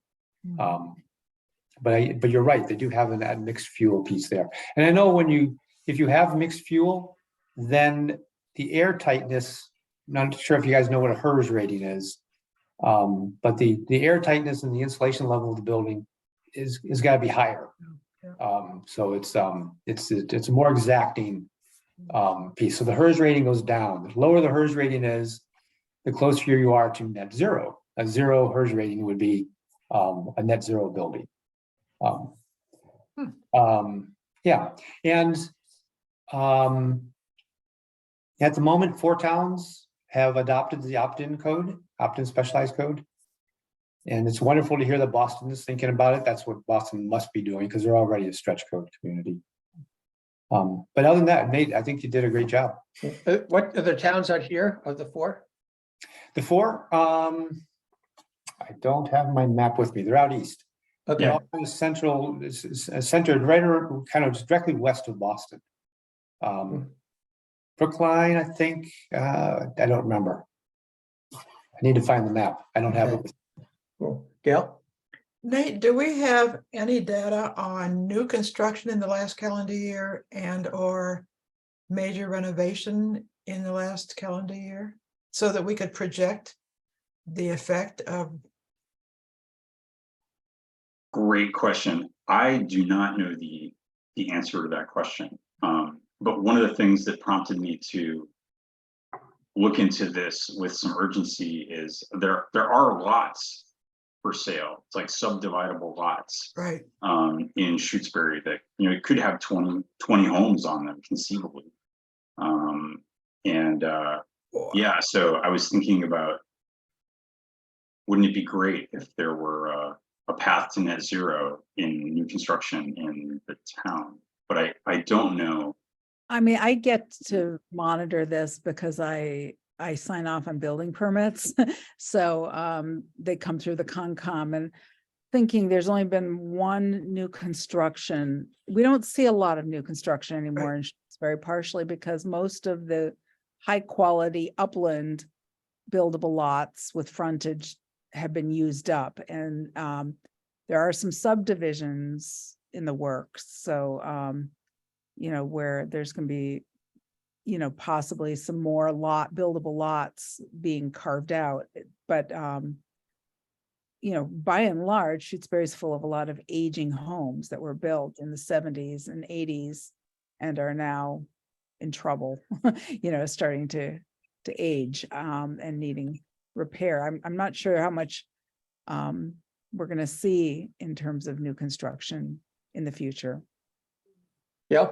But you're right, they do have that mixed fuel piece there. And I know if you have mixed fuel, then the air tightness, I'm not sure if you guys know what a HERS rating is, but the air tightness and the insulation level of the building is got to be higher. So it's a more exacting piece. So the HERS rating goes down. The lower the HERS rating is, the closer you are to net zero. A zero HERS rating would be a net zero building. Yeah, and at the moment, 4 towns have adopted the opt-in code, opt-in specialized code. And it's wonderful to hear that Boston is thinking about it. That's what Boston must be doing, because they're already a stretch code community. But other than that, Nate, I think you did a great job. What other towns out here of the 4? The 4, I don't have my map with me. They're out east. Okay. They're all kind of centered right around, kind of just directly west of Boston. Brookline, I think, I don't remember. I need to find the map. I don't have it. Cool. Gail? Nate, do we have any data on new construction in the last calendar year and or major renovation in the last calendar year? So that we could project the effect of, Great question. I do not know the answer to that question. But one of the things that prompted me to look into this with some urgency is there are lots for sale. It's like subdividable lots right, in Shutesbury that, you know, it could have 20 homes on them conceivably. Yeah, so I was thinking about, wouldn't it be great if there were a path to net zero in new construction in the town? But I don't know. I mean, I get to monitor this because I sign off on building permits. So they come through the Concom, and thinking there's only been one new construction. We don't see a lot of new construction anymore in Shutesbury, partially because most of the high quality upland buildable lots with frontage have been used up, and there are some subdivisions in the works. So you know, where there's going to be, you know, possibly some more buildable lots being carved out. But, you know, by and large, Shutesbury is full of a lot of aging homes that were built in the 70s and 80s and are now in trouble, you know, starting to age and needing repair. I'm not sure how much we're going to see in terms of new construction in the future. Yeah,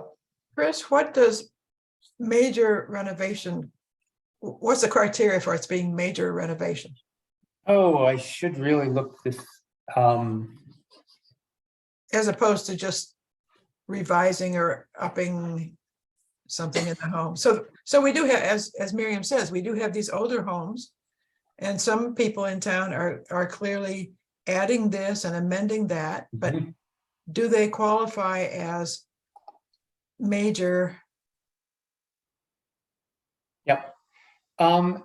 Chris, what does major renovation, what's the criteria for its being major renovation? Oh, I should really look this. As opposed to just revising or upping something in the home. So we do have, as Miriam says, we do have these older homes. And some people in town are clearly adding this and amending that, but do they qualify as major? Yep. Can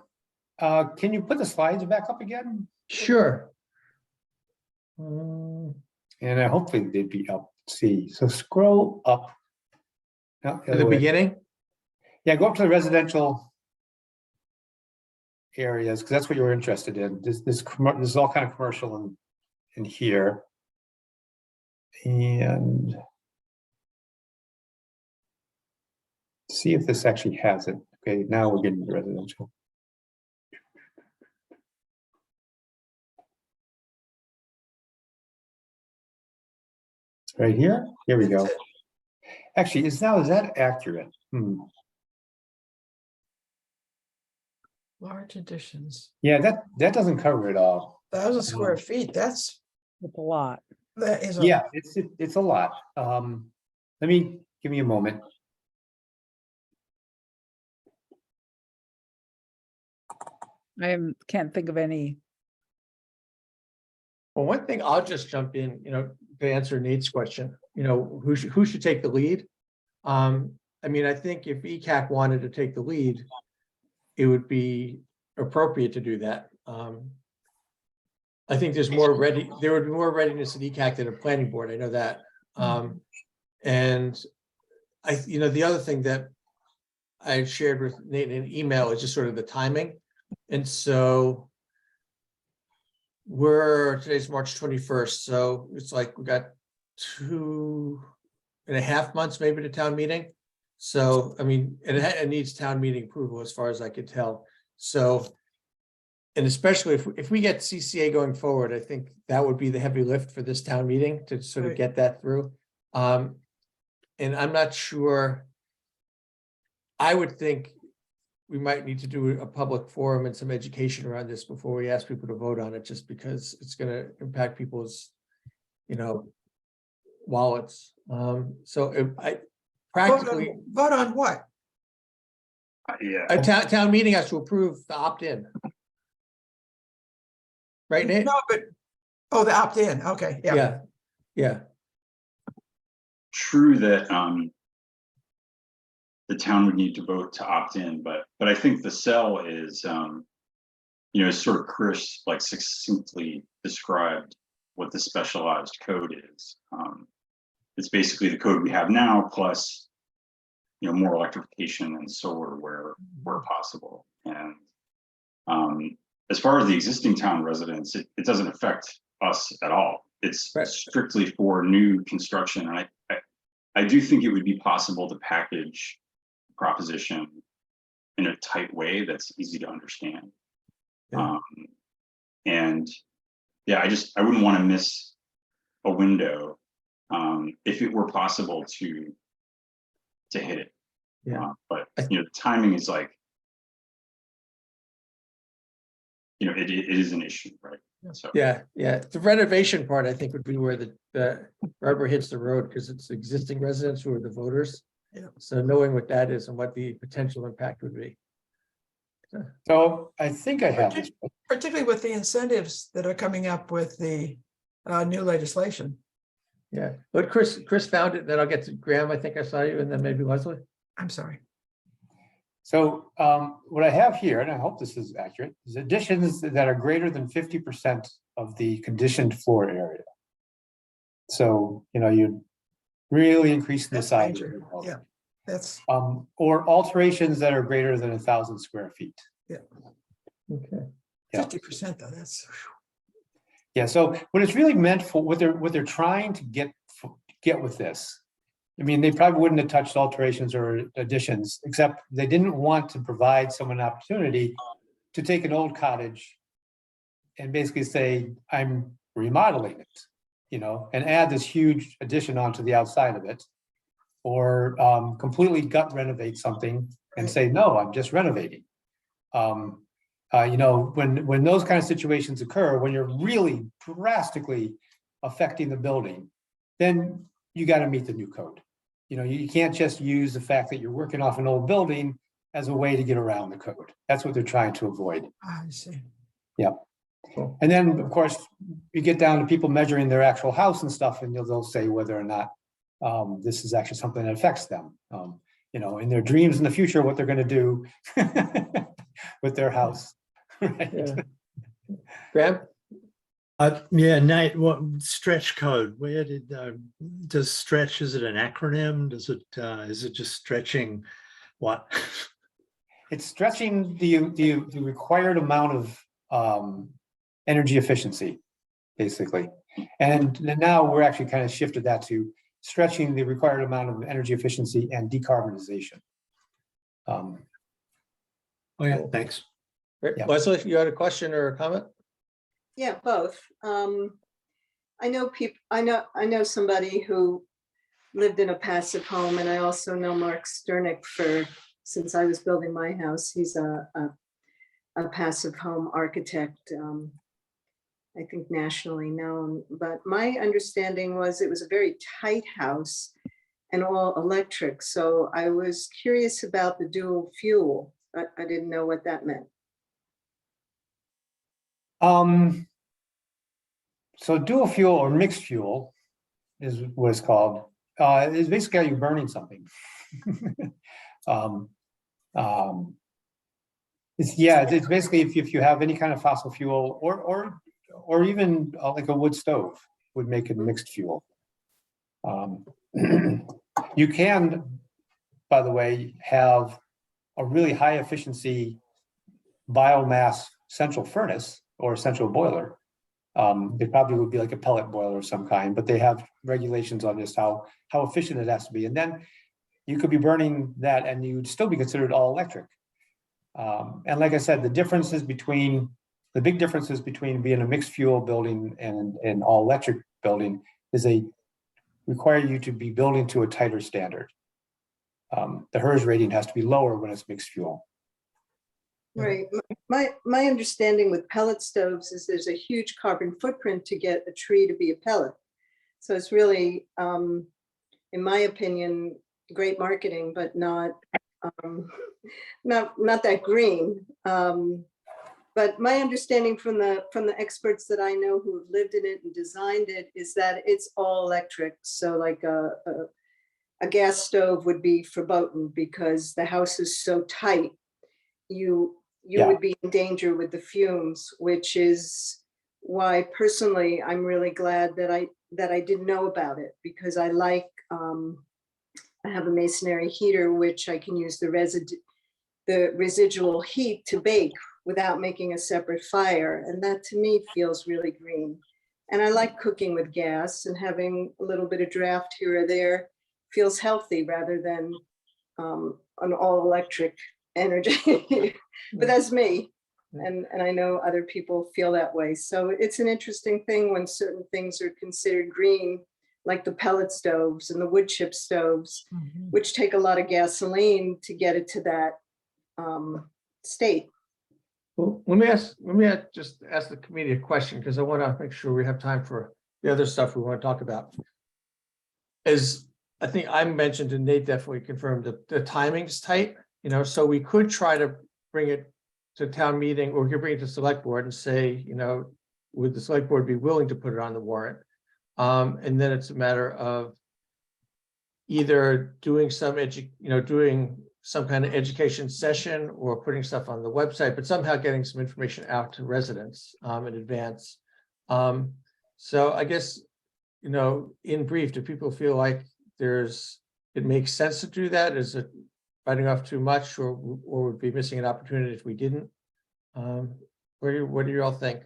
you put the slides back up again? sure. And hopefully they'd be up. Let's see, so scroll up. No, At the way. beginning, Yeah, go up to the residential areas, because that's what you're interested in. This is all kind of commercial in here. And see if this actually has it. Okay, now we're getting to residential. Right here. Here we go. Actually, is that accurate? Large additions, Yeah, that doesn't cover it all. 1,000 square feet, It's a lot. that is a Yeah, it's a lot. Give me a moment. Can't think of any. well, one thing I'll just jump in, you know, to answer Nate's question, you know, who should take the lead? I mean, I think if ECAC wanted to take the lead, it would be appropriate to do that. I think there would be more readiness at ECAC than a planning board. I know that. And you know, the other thing that I shared with Nate in an email is just sort of the timing. And so today's March 21st. So it's like we got 2.5 months maybe to town meeting. So, I mean, it needs town meeting approval as far as I could tell. So, and especially if we get CCA going forward, I think that would be the heavy lift for this town meeting to sort of get that through. And I'm not sure. I would think we might need to do a public forum and some education around this before we ask people to vote on it, just because it's going to impact people's, you know, wallets. So I practically vote on what? Yeah. a town meeting has to approve the opt-in. Right, Nate? No, but, the opt-in, okay, yeah. Yeah. True that the town would need to vote to opt in, but I think the sell is, you know, sort of Chris like succinctly described what the specialized code is. It's basically the code we have now plus, more electrification and solar where possible. And as far as the existing town residents, it doesn't affect us at all. It's Right. strictly for new construction. And I do think it would be possible to package proposition in a tight way that's easy to understand. Yeah. And yeah, I wouldn't want to miss a window if it were possible to hit it. Yeah. But the timing is like, it is an issue, right? So Yeah, the renovation part, I think, would be where the rubber hits the road, because it's existing residents who are the voters. Yeah. So knowing what that is and what the potential impact would be. So I think I have this. Particularly with the incentives that are coming up with the new legislation. Yeah, but Chris found it, then I'll get to Graham. I think I saw you, and then maybe Leslie. I'm sorry. So what I have here, and I hope this is accurate, is additions that are greater than 50% of the conditioned floor area. So, you're really increasing the That's size. major. of your building. Yeah, that's, Or alterations that are greater than 1,000 square feet. Okay. Yeah. 50% though, that's. Yeah, so what it's really meant for, what they're trying to get with this, I mean, they probably wouldn't have touched alterations or additions, except they didn't want to provide someone an opportunity to take an old cottage and basically say, I'm remodeling it, and add this huge addition onto the outside of it, or completely gut renovate something and say, no, I'm just renovating. When those kind of situations occur, when you're really drastically affecting the building, then you got to meet the new code. You can't just use the fact that you're working off an old building as a way to get around the code. That's what they're trying to avoid. I see. Yeah. Cool. And then, of course, you get down to people measuring their actual house and stuff, and they'll say whether or not this is actually something that affects them. In their dreams in the future, what they're going to do with their house. Right. Yeah. Graham? Yeah, Nate, what stretch code? Where does stretch, is it an acronym? Is it just stretching what? It's stretching the required amount of energy efficiency, basically. And then now we're actually kind of shifted that to stretching the required amount of energy efficiency and decarbonization. Oh yeah, thanks. Great. Yeah. Leslie, if you had a question or a comment? Yeah, both. I know somebody who lived in a passive home, and I also know Mark Sternick since I was building my house. He's a passive home architect, I think nationally known. But my understanding was it was a very tight house and all electric. So I was curious about the dual fuel. I didn't know what that meant. So dual fuel or mixed fuel is what it's called. Is basically how you're burning something. It's basically if you have any kind of fossil fuel or even like a wood stove would make it mixed fuel. You can, by the way, have a really high efficiency biomass central furnace or central boiler. It probably would be like a pellet boiler of some kind, but they have regulations on just how efficient it has to be. And then you could be burning that and you'd still be considered all electric. And like I said, the big differences between being a mixed fuel building and an all electric building is they require you to be building to a tighter standard. The HERS rating has to be lower when it's mixed fuel. Right. My understanding with pellet stoves is there's a huge carbon footprint to get a tree to be a pellet. So it's really, in my opinion, great marketing, but not that green. But my understanding from the experts that I know who have lived in it and designed it is that it's all electric. So like a gas stove would be verboten because the house is so tight. You would be in danger with the fumes, which is why personally I'm really glad that I didn't know about it, because I like I have a masonry heater which I can use the residual heat to bake without making a separate fire, and that to me feels really green. And I like cooking with gas, and having a little bit of draft here or there feels healthy rather than an all electric energy. But that's me. And I know other people feel that way. So it's an interesting thing when certain things are considered green, like the pellet stoves and the wood chip stoves, which take a lot of gasoline to get it to that state. Well, let me just ask the committee a question, because I want to make sure we have time for the other stuff we want to talk about. As I think I mentioned, and Nate definitely confirmed, that the timing's tight, you know, so we could try to bring it to town meeting, or we could bring it to select board and say, you know, would the select board be willing to put it on the warrant? And then it's a matter of either doing doing some kind of education session or putting stuff on the website, but somehow getting some information out to residents in advance. So I guess, you know, in brief, do people feel like it makes sense to do that? Is it biting off too much, or would be missing an opportunity if we didn't? What do you all think?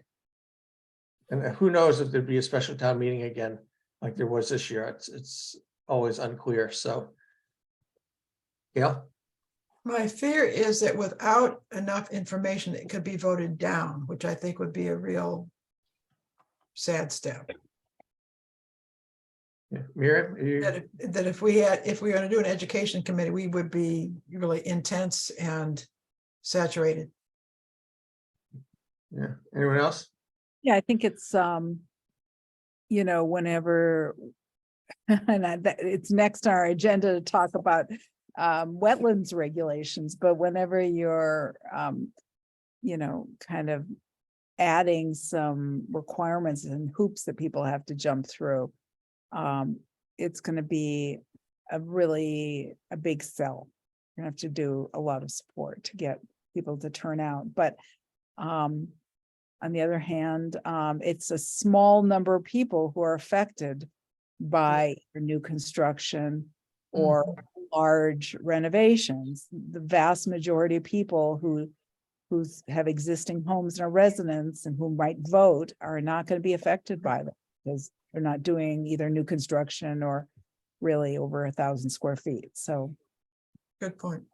And who knows if there'd be a special town meeting again, like there was this year? It's always unclear. So, yeah. My fear is that without enough information, it could be voted down, which I think would be a real sad step. Yeah. Miriam, That if we were going to do an education committee, we would be really intense and saturated. yeah. Anyone else? Yeah, I think it's, you know, whenever, it's next on our agenda to talk about wetlands regulations, but whenever you're, you know, kind of adding some requirements and hoops that people have to jump through, it's going to be a big sell. You're gonna have to do a lot of support to get people to turn out. But on the other hand, it's a small number of people who are affected by new construction or large renovations. The vast majority of people who have existing homes and are residents and who might vote are not going to be affected by them, because they're not doing either new construction or really over 1,000 square feet. So Good point.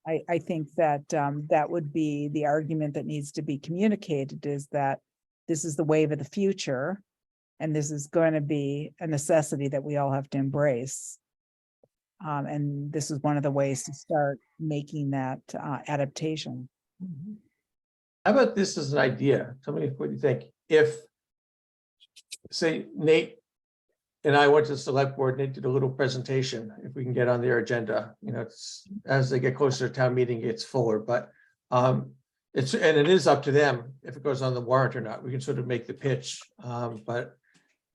I think that that would be the argument that needs to be communicated, is that this is the wave of the future, and this is going to be a necessity that we all have to embrace. And this is one of the ways to start making that adaptation. How about this as an idea? Tell me what you think. If, say, Nate and I went to the select board, Nate did a little presentation, if we can get on their agenda, you know, it's, as they get closer to town meeting, it's fuller, but it is up to them if it goes on the warrant or not. We can sort of make the pitch, but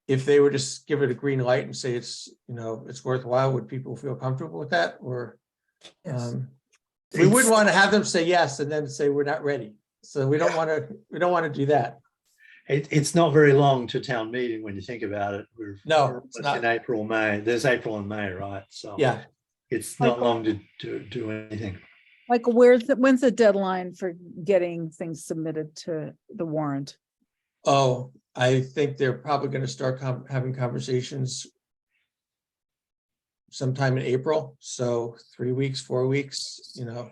if they were just give it a green light and say it's, you know, it's worthwhile, would people feel comfortable with that? Or Yes. we wouldn't want to have them say yes and then say we're not ready. So we don't want to do that. It's not very long to town meeting when you think about it. We're It's not. in April, May. There's April and May, right? So Yeah. it's not long to do anything. Like, when's the deadline for getting things submitted to the warrant? Oh, I think they're probably going to start having conversations sometime in April. So 3 weeks, 4 weeks, you know,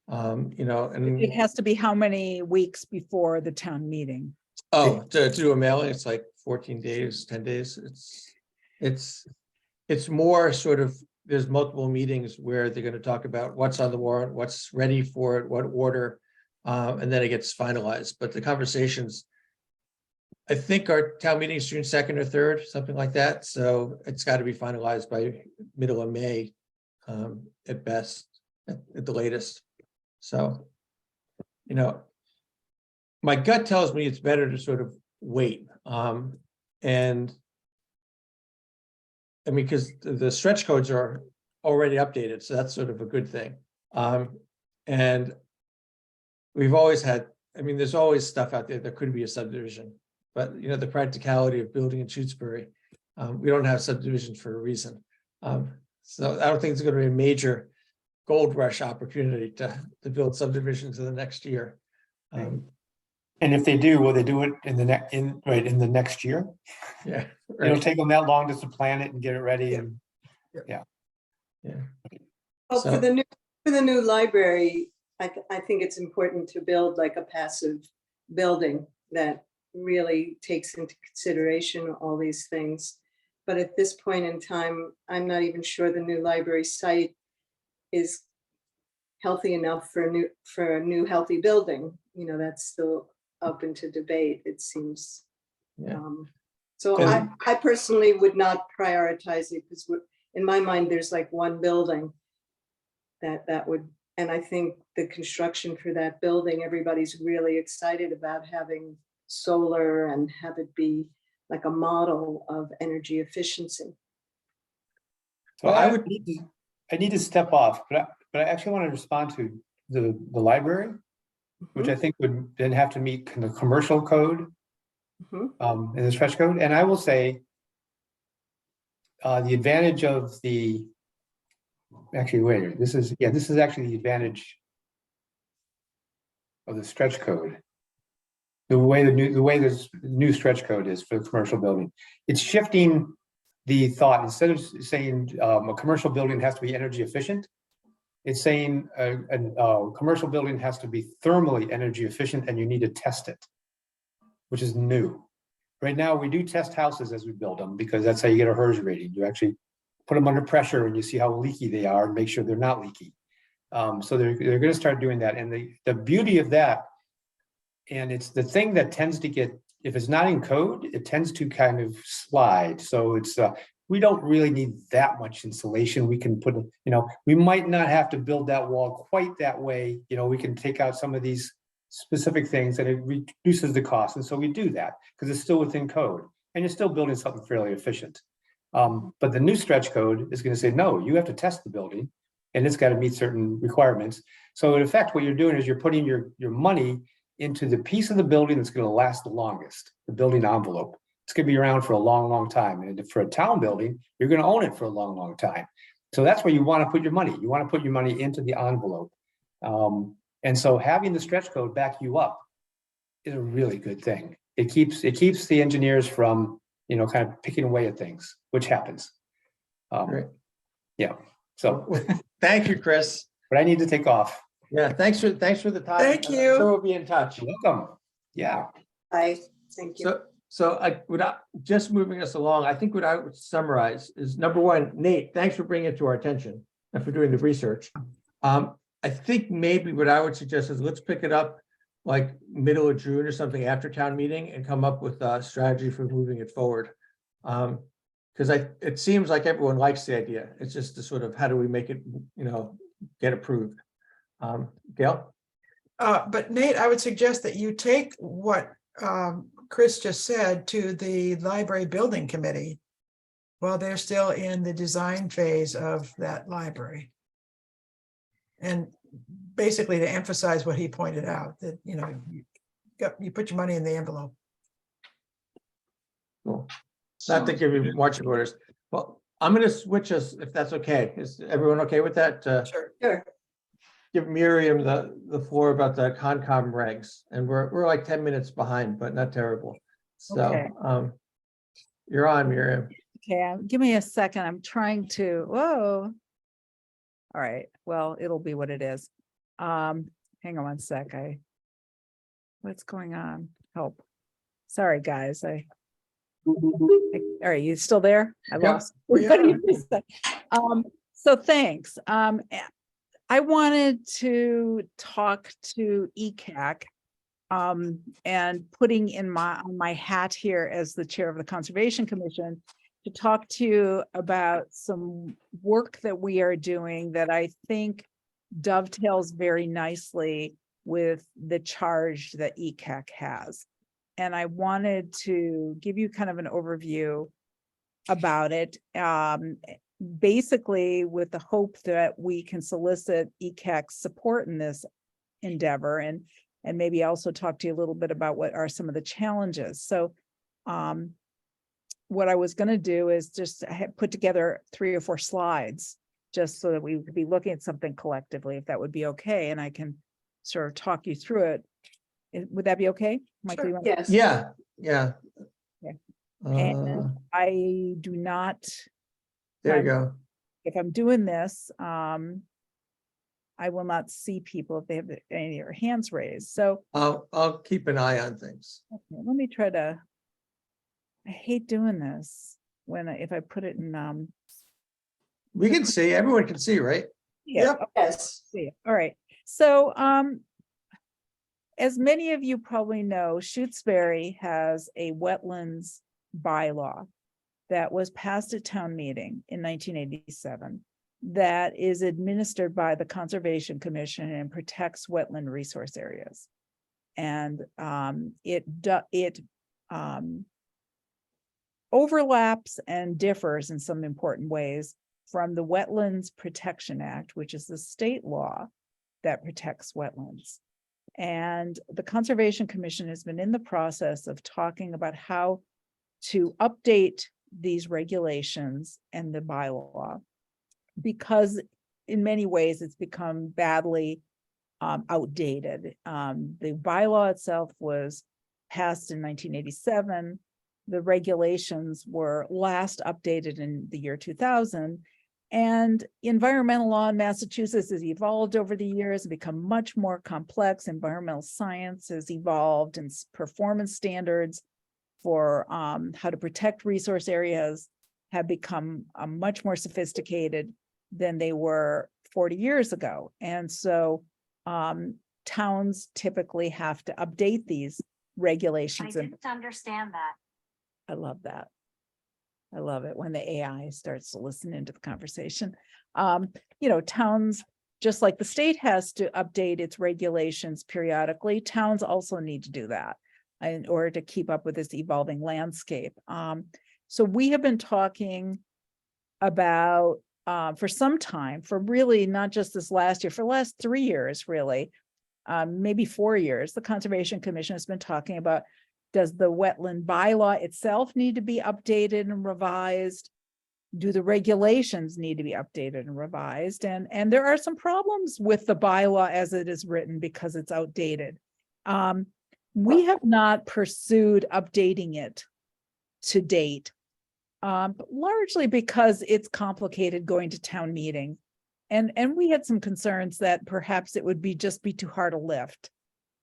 and It has to be how many weeks before the town meeting? to do a mailing, it's like 14 days, 10 days. It's more sort of, there's multiple meetings where they're going to talk about what's on the warrant, what's ready for it, what order, and then it gets finalized. But the conversations, I think our town meeting is June 2nd or 3rd, something like that. So it's got to be finalized by middle of May at best, at the latest. So, you know, my gut tells me it's better to sort of wait. And I mean, because the stretch codes are already updated, so that's sort of a good thing. And we've always had, I mean, there's always stuff out there that could be a subdivision. but you know, the practicality of building in Shutesbury. We don't have subdivisions for a reason. So I don't think it's going to be a major gold rush opportunity to build subdivisions in the next year. And if they do, will they do it in the next year? Yeah, It'll right. take them that long just to plan it and get it ready Yeah. and. Well, So- for the new library, I think it's important to build like a passive building that really takes into consideration all these things. But at this point in time, I'm not even sure the new library site is healthy enough for a new healthy building. You know, that's still open to debate, it seems. Yeah. So I personally would not prioritize it because in my mind, there's like one building that would, and I think the construction for that building, everybody's really excited about having solar and have it be like a model of energy efficiency. So Well, I I would I need to step off, but I actually want to respond to the library, which I think would then have to meet the commercial code. Mhm. In the stretch code, and I will say the advantage of the actually wait, this is actually the advantage of the stretch code. The way this new stretch code is for the commercial building, it's shifting the thought. Instead of saying a commercial building has to be energy efficient, it's saying a commercial building has to be thermally energy efficient, and you need to test it, which is new. Right now, we do test houses as we build them because that's how you get a HERS rating. You actually put them under pressure and you see how leaky they are and make sure they're not leaky. So they're going to start doing that. And the beauty of that, and it's the thing that tends to get, if it's not in code, it tends to kind of slide. So it's we don't really need that much insulation. We can put, you know, we might not have to build that wall quite that way. You know, we can take out some of these specific things and it reduces the cost. And so we do that because it's still within code and you're still building something fairly efficient. But the new stretch code is going to say, no, you have to test the building and it's got to meet certain requirements. So in effect, what you're doing is you're putting your money into the piece of the building that's going to last the longest, the building envelope. It's going to be around for a long, long time. And for a town building, you're going to own it for a long, long time. So that's where you want to put your money. You want to put your money into the envelope. And so having the stretch code back you up is a really good thing. It keeps the engineers from, you know, kind of picking away at things, which happens. Great. Yeah. So, Thank you, Chris. but I need to take off. Yeah, thanks for the time. Thank I'm you. sure we'll be in touch. You're welcome. Yeah. Thank you. So just moving us along, I think what I would summarize is number one, Nate, thanks for bringing it to our attention and for doing the research. I think maybe what I would suggest is let's pick it up like middle of June or something after town meeting and come up with a strategy for moving it forward. Because it seems like everyone likes the idea. It's just the sort of how do we make it, you know, get approved. Gail? But Nate, I would suggest that you take what Chris just said to the library building committee while they're still in the design phase of that library. And basically to emphasize what he pointed out, that, you know, you put your money in the envelope. Cool. Not to give you marching orders. Well, I'm going to switch us if that's okay. Is everyone okay with that? Sure. Sure. Give Miriam the floor about the Concom regs, and we're like 10 minutes behind, but not terrible. So Okay. You're on, Miriam. Okay, give me a second. I'm trying to, whoa. All right, well, it'll be what it is. Hang on one sec. What's going on? Help. Sorry, guys. All right, you still there? I Yep. lost. Yeah. So thanks. I wanted to talk to ECAC and putting in my hat here as the chair of the Conservation Commission to talk to you about some work that we are doing that I think dovetails very nicely with the charge that ECAC has. And I wanted to give you kind of an overview about it, basically with the hope that we can solicit ECAC's support in this endeavor. And and maybe also talk to you a little bit about what are some of the challenges. So what I was going to do is just put together 3 or 4 slides, just so that we could be looking at something collectively, if that would be okay, and I can sort of talk you through it. Would that be okay? Michael, you want- Yes. Yeah, yeah. Yeah. Uh, And I do not, there you go. if I'm doing this, I will not see people if they have any of their hands raised. So I'll keep an eye on things. okay, let me try to, I hate doing this when if I put it in, We can see, everyone can see, right? yeah, Yep. okay, Yes. see. All right. So as many of you probably know, Shutesbury has a wetlands bylaw that was passed at town meeting in 1987 that is administered by the Conservation Commission and protects wetland resource areas. And it overlaps and differs in some important ways from the Wetlands Protection Act, which is the state law that protects wetlands. And the Conservation Commission has been in the process of talking about how to update these regulations and the bylaw, because in many ways it's become badly outdated. The bylaw itself was passed in 1987. The regulations were last updated in the year 2000. And environmental law in Massachusetts has evolved over the years and become much more complex. Environmental science has evolved, and performance standards for how to protect resource areas have become much more sophisticated than they were 40 years ago. And so towns typically have to update these regulations. I didn't understand that. I love that. I love it when the AI starts to listen into the conversation. Towns, just like the state has to update its regulations periodically, towns also need to do that in order to keep up with this evolving landscape. So we have been talking about for some time, for really not just this last year, for the last 3 years, really, maybe 4 years, the Conservation Commission has been talking about, does the wetland bylaw itself need to be updated and revised? Do the regulations need to be updated and revised? And there are some problems with the bylaw as it is written because it's outdated. We have not pursued updating it to date, largely because it's complicated going to town meeting. And we had some concerns that perhaps it would be too hard a lift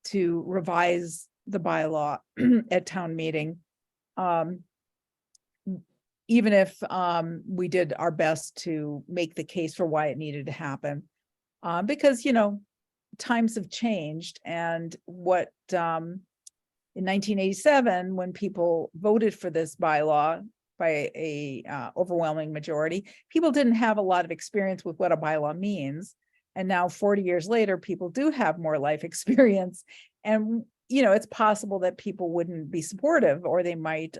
to revise the bylaw at town meeting. Even if we did our best to make the case for why it needed to happen. Because, times have changed, and what in 1987, when people voted for this bylaw by a overwhelming majority, people didn't have a lot of experience with what a bylaw means. And now 40 years later, people do have more life experience. And, it's possible that people wouldn't be supportive, or they might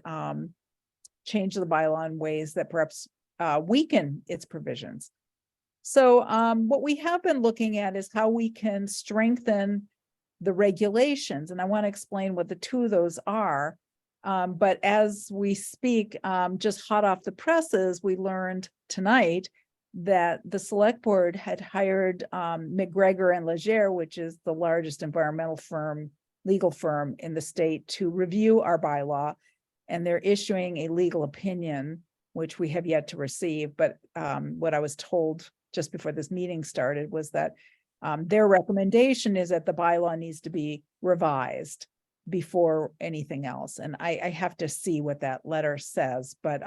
change the bylaw in ways that perhaps weaken its provisions. So what we have been looking at is how we can strengthen the regulations. And I want to explain what the two of those are. But as we speak, just hot off the presses, we learned tonight that the select board had hired McGregor and Legere, which is the largest environmental legal firm in the state, to review our bylaw. And they're issuing a legal opinion, which we have yet to receive. But what I was told just before this meeting started was that their recommendation is that the bylaw needs to be revised before anything else. And I have to see what that letter says, but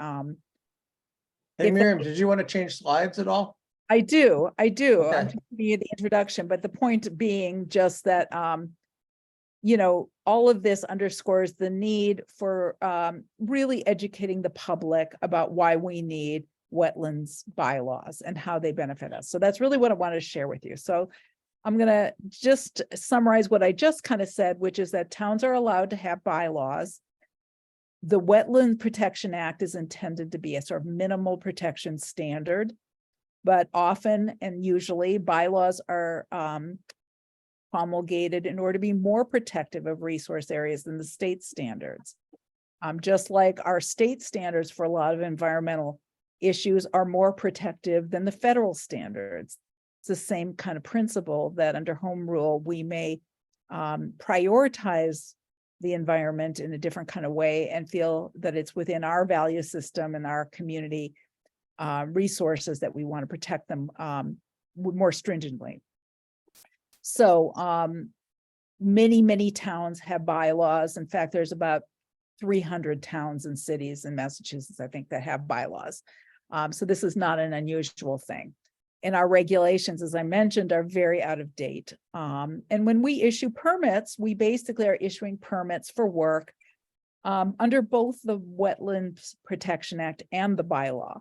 Hey, if Miriam, did you want to change slides at all? I do. I'm Okay. trying to give you the introduction, but the point being just that all of this underscores the need for really educating the public about why we need wetlands bylaws and how they benefit us. So that's really what I wanted to share with you. So I'm going to just summarize what I just kind of said, which is that towns are allowed to have bylaws. The Wetland Protection Act is intended to be a sort of minimal protection standard, but often and usually bylaws are promulgated in order to be more protective of resource areas than the state standards. Just like our state standards for a lot of environmental issues are more protective than the federal standards. It's the same kind of principle that under home rule, we may prioritize the environment in a different kind of way and feel that it's within our value system and our community resources that we want to protect them more stringently. So many towns have bylaws. In fact, there's about 300 towns and cities in Massachusetts, I think, that have bylaws. So this is not an unusual thing. And our regulations, as I mentioned, are very out of date. And when we issue permits, we basically are issuing permits for work under both the Wetlands Protection Act and the bylaw.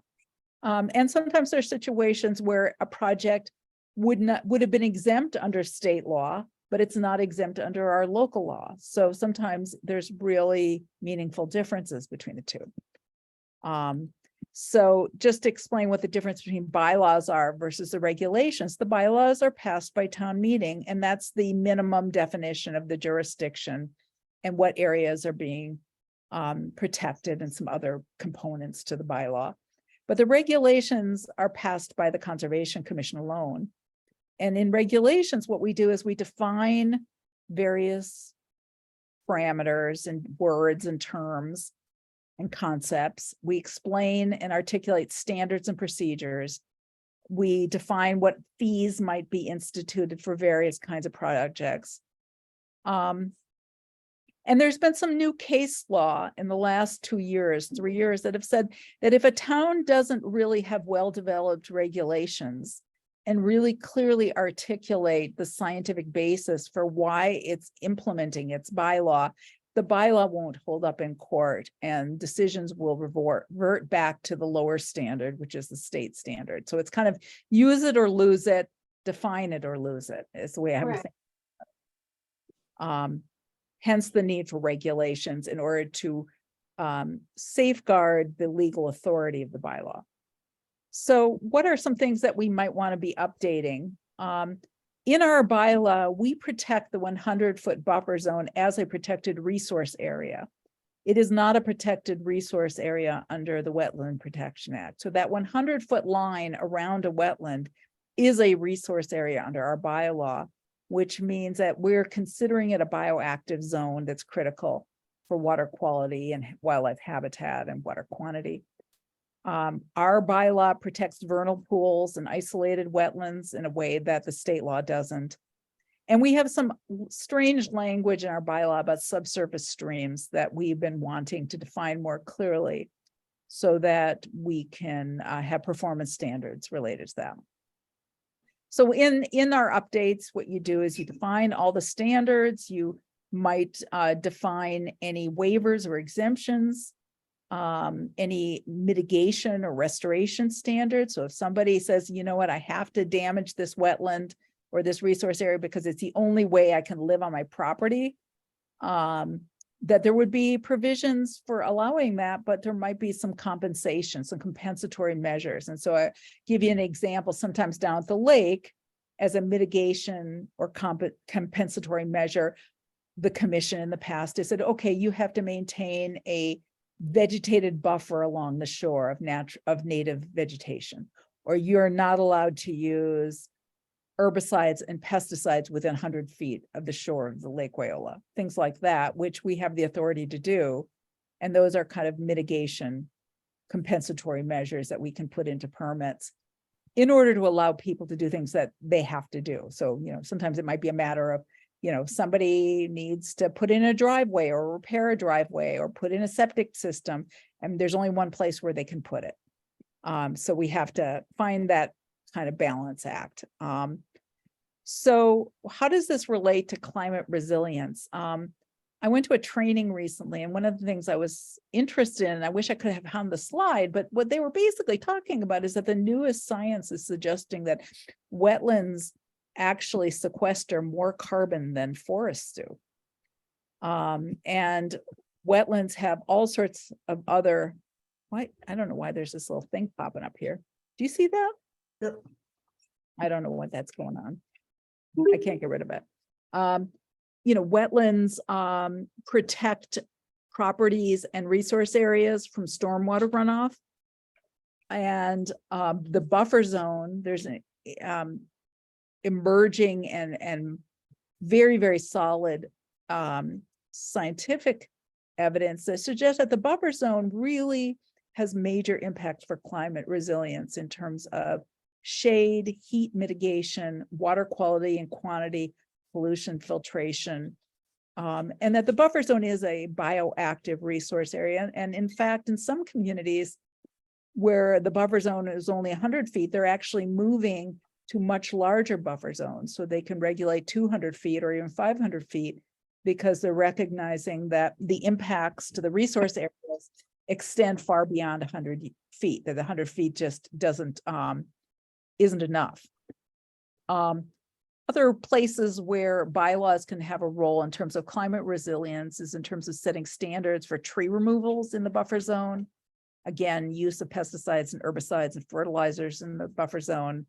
And sometimes there's situations where a project would have been exempt under state law, but it's not exempt under our local law. So sometimes there's really meaningful differences between the two. So just to explain what the difference between bylaws are versus the regulations, the bylaws are passed by town meeting, and that's the minimum definition of the jurisdiction and what areas are being protected and some other components to the bylaw. But the regulations are passed by the Conservation Commission alone. And in regulations, what we do is we define various parameters and words and terms and concepts. We explain and articulate standards and procedures. We define what fees might be instituted for various kinds of projects. And there's been some new case law in the last 2 years, 3 years that have said that if a town doesn't really have well-developed regulations and really clearly articulate the scientific basis for why it's implementing its bylaw, the bylaw won't hold up in court and decisions will revert back to the lower standard, which is the state standard. So it's kind of use it or lose it, define it or lose it, is the way I would think. Hence the need for regulations in order to safeguard the legal authority of the bylaw. So what are some things that we might want to be updating? In our bylaw, we protect the 100-foot buffer zone as a protected resource area. It is not a protected resource area under the Wetland Protection Act. So that 100-foot line around a wetland is a resource area under our bylaw, which means that we're considering it a bioactive zone that's critical for water quality and wildlife habitat and water quantity. Our bylaw protects vernal pools and isolated wetlands in a way that the state law doesn't. And we have some strange language in our bylaw about subsurface streams that we've been wanting to define more clearly so that we can have performance standards related to that. So in our updates, what you do is you define all the standards. You might define any waivers or exemptions, any mitigation or restoration standards. So if somebody says, you know what, I have to damage this wetland or this resource area because it's the only way I can live on my property, that there would be provisions for allowing that, but there might be some compensation, some compensatory measures. And so I give you an example, sometimes down at the lake as a mitigation or compensatory measure, the commission in the past has said, okay, you have to maintain a vegetated buffer along the shore of native vegetation, or you're not allowed to use herbicides and pesticides within 100 feet of the shore of the Lake Wyola, things like that, which we have the authority to do. And those are kind of mitigation compensatory measures that we can put into permits in order to allow people to do things that they have to do. So, you know, sometimes it might be a matter of, you know, somebody needs to put in a driveway or repair a driveway or put in a septic system, and there's only one place where they can put it. So we have to find that kind of balance act. So how does this relate to climate resilience? I went to a training recently, and one of the things I was interested in, I wish I could have found the slide, but what they were basically talking about is that the newest science is suggesting that wetlands actually sequester more carbon than forests do. And wetlands have all sorts of other, I don't know why there's this little thing popping up here. Do you see that? Yep. I don't know what that's going on. I can't get rid of it. Wetlands protect properties and resource areas from stormwater runoff. And the buffer zone, there's an emerging and very, very solid scientific evidence that suggests that the buffer zone really has major impact for climate resilience in terms of shade, heat mitigation, water quality and quantity, pollution filtration, and that the buffer zone is a bioactive resource area. And in fact, in some communities where the buffer zone is only 100 feet, they're actually moving to much larger buffer zones so they can regulate 200 feet or even 500 feet, because they're recognizing that the impacts to the resource areas extend far beyond 100 feet, that the 100 feet just isn't enough. Other places where bylaws can have a role in terms of climate resilience is in terms of setting standards for tree removals in the buffer zone. Again, use of pesticides and herbicides and fertilizers in the buffer zone.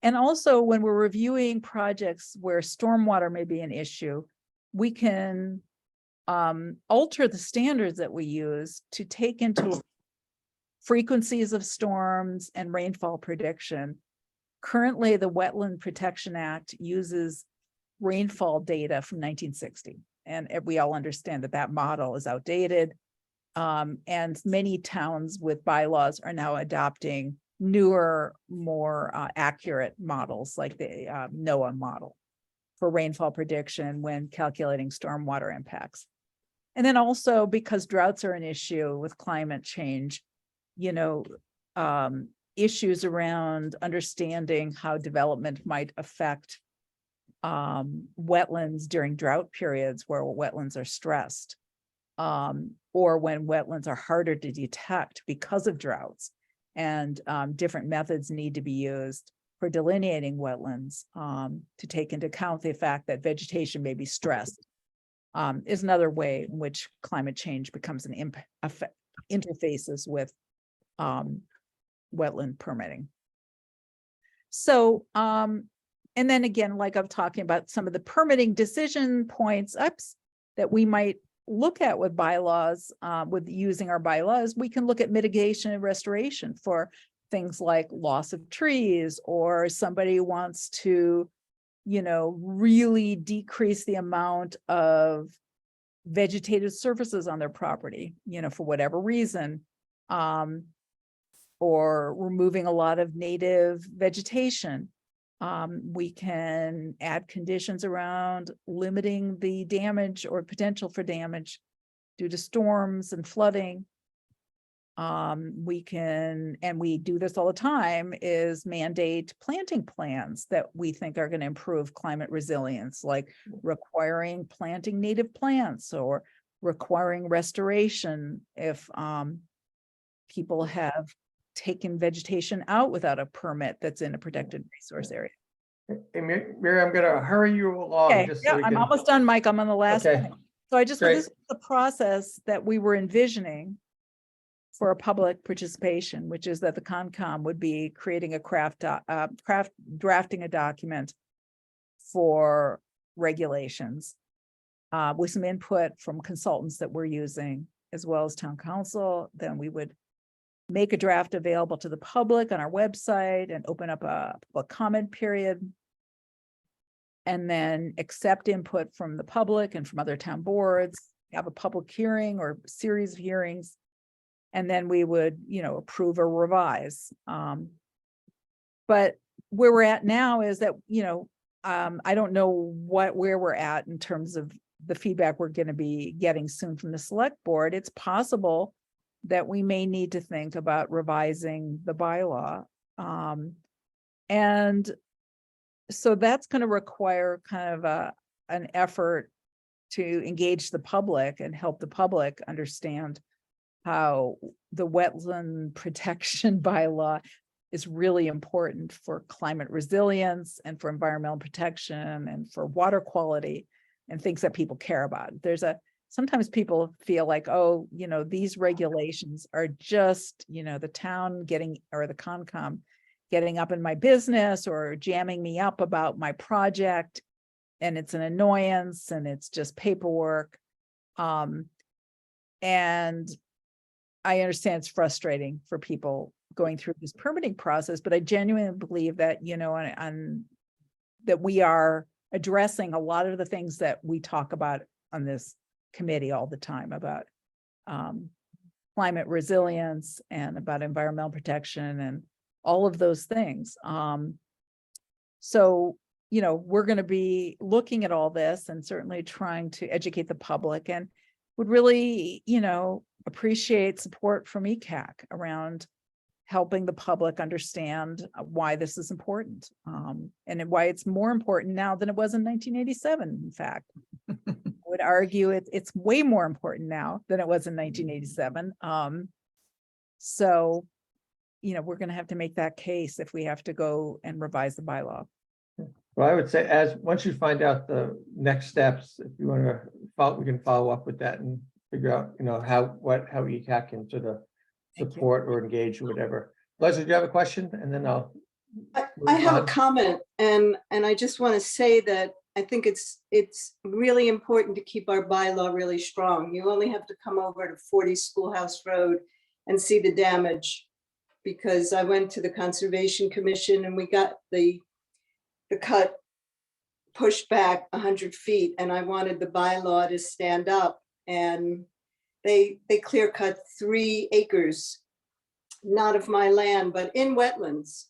And also when we're reviewing projects where stormwater may be an issue, we can alter the standards that we use to take into frequencies of storms and rainfall prediction. Currently, the Wetland Protection Act uses rainfall data from 1960. And we all understand that that model is outdated. And many towns with bylaws are now adopting newer, more accurate models like the NOAA model for rainfall prediction when calculating stormwater impacts. And then also because droughts are an issue with climate change, issues around understanding how development might affect wetlands during drought periods where wetlands are stressed, or when wetlands are harder to detect because of droughts, and different methods need to be used for delineating wetlands to take into account the fact that vegetation may be stressed, is another way in which climate change becomes an interfaces with wetland permitting. So, and then again, like I'm talking about some of the permitting decision points that we might look at with bylaws, with using our bylaws, we can look at mitigation and restoration for things like loss of trees, or somebody wants to, really decrease the amount of vegetated surfaces on their property, for whatever reason, or removing a lot of native vegetation. We can add conditions around limiting the damage or potential for damage due to storms and flooding. We can, and we do this all the time, is mandate planting plans that we think are going to improve climate resilience, like requiring planting native plants or requiring restoration if people have taken vegetation out without a permit that's in a protected resource area. Hey, Mary, I'm gonna hurry you along. Okay, Just yeah, so we I'm can. almost done, Mike. I'm on the last Okay, point. So I just, great. this is the process that we were envisioning for a public participation, which is that the Concom would be creating a drafting a document for regulations with some input from consultants that we're using, as well as town council. Then we would make a draft available to the public on our website and open up a comment period. And then accept input from the public and from other town boards, have a public hearing or series of hearings. And then we would, approve or revise. But where we're at now is that, I don't know where we're at in terms of the feedback we're going to be getting soon from the select board. It's possible that we may need to think about revising the bylaw. And so that's going to require kind of an effort to engage the public and help the public understand how the wetland protection bylaw is really important for climate resilience and for environmental protection and for water quality and things that people care about. Sometimes people feel like, oh, these regulations are just, the town or the Concom getting up in my business or jamming me up about my project. and it's an annoyance and it's just paperwork. And I understand it's frustrating for people going through this permitting process, but I genuinely believe that, you know, that we are addressing a lot of the things that we talk about on this committee all the time about climate resilience and about environmental protection and all of those things. So, you know, we're going to be looking at all this and certainly trying to educate the public, and would really, you know, appreciate support from ECAC around helping the public understand why this is important, and why it's more important now than it was in 1987. In fact, I would argue it's way more important now than it was in 1987. So, you know, we're going to have to make that case if we have to go and revise the bylaw. Well, I would say once you find out the next steps, if you want to follow, we can follow up with that and figure out, you know, how ECAC can sort of Thank you. support or engage or whatever. Leslie, do you have a question? And then I'll. I have a on. comment, and I just want to say that I think it's really important to keep our bylaw really strong. You only have to come over to 40 Schoolhouse Road and see the damage, because I went to the Conservation Commission and we got the cut pushed back 100 feet, and I wanted the bylaw to stand up, and they clear cut 3 acres, not of my land, but in wetlands.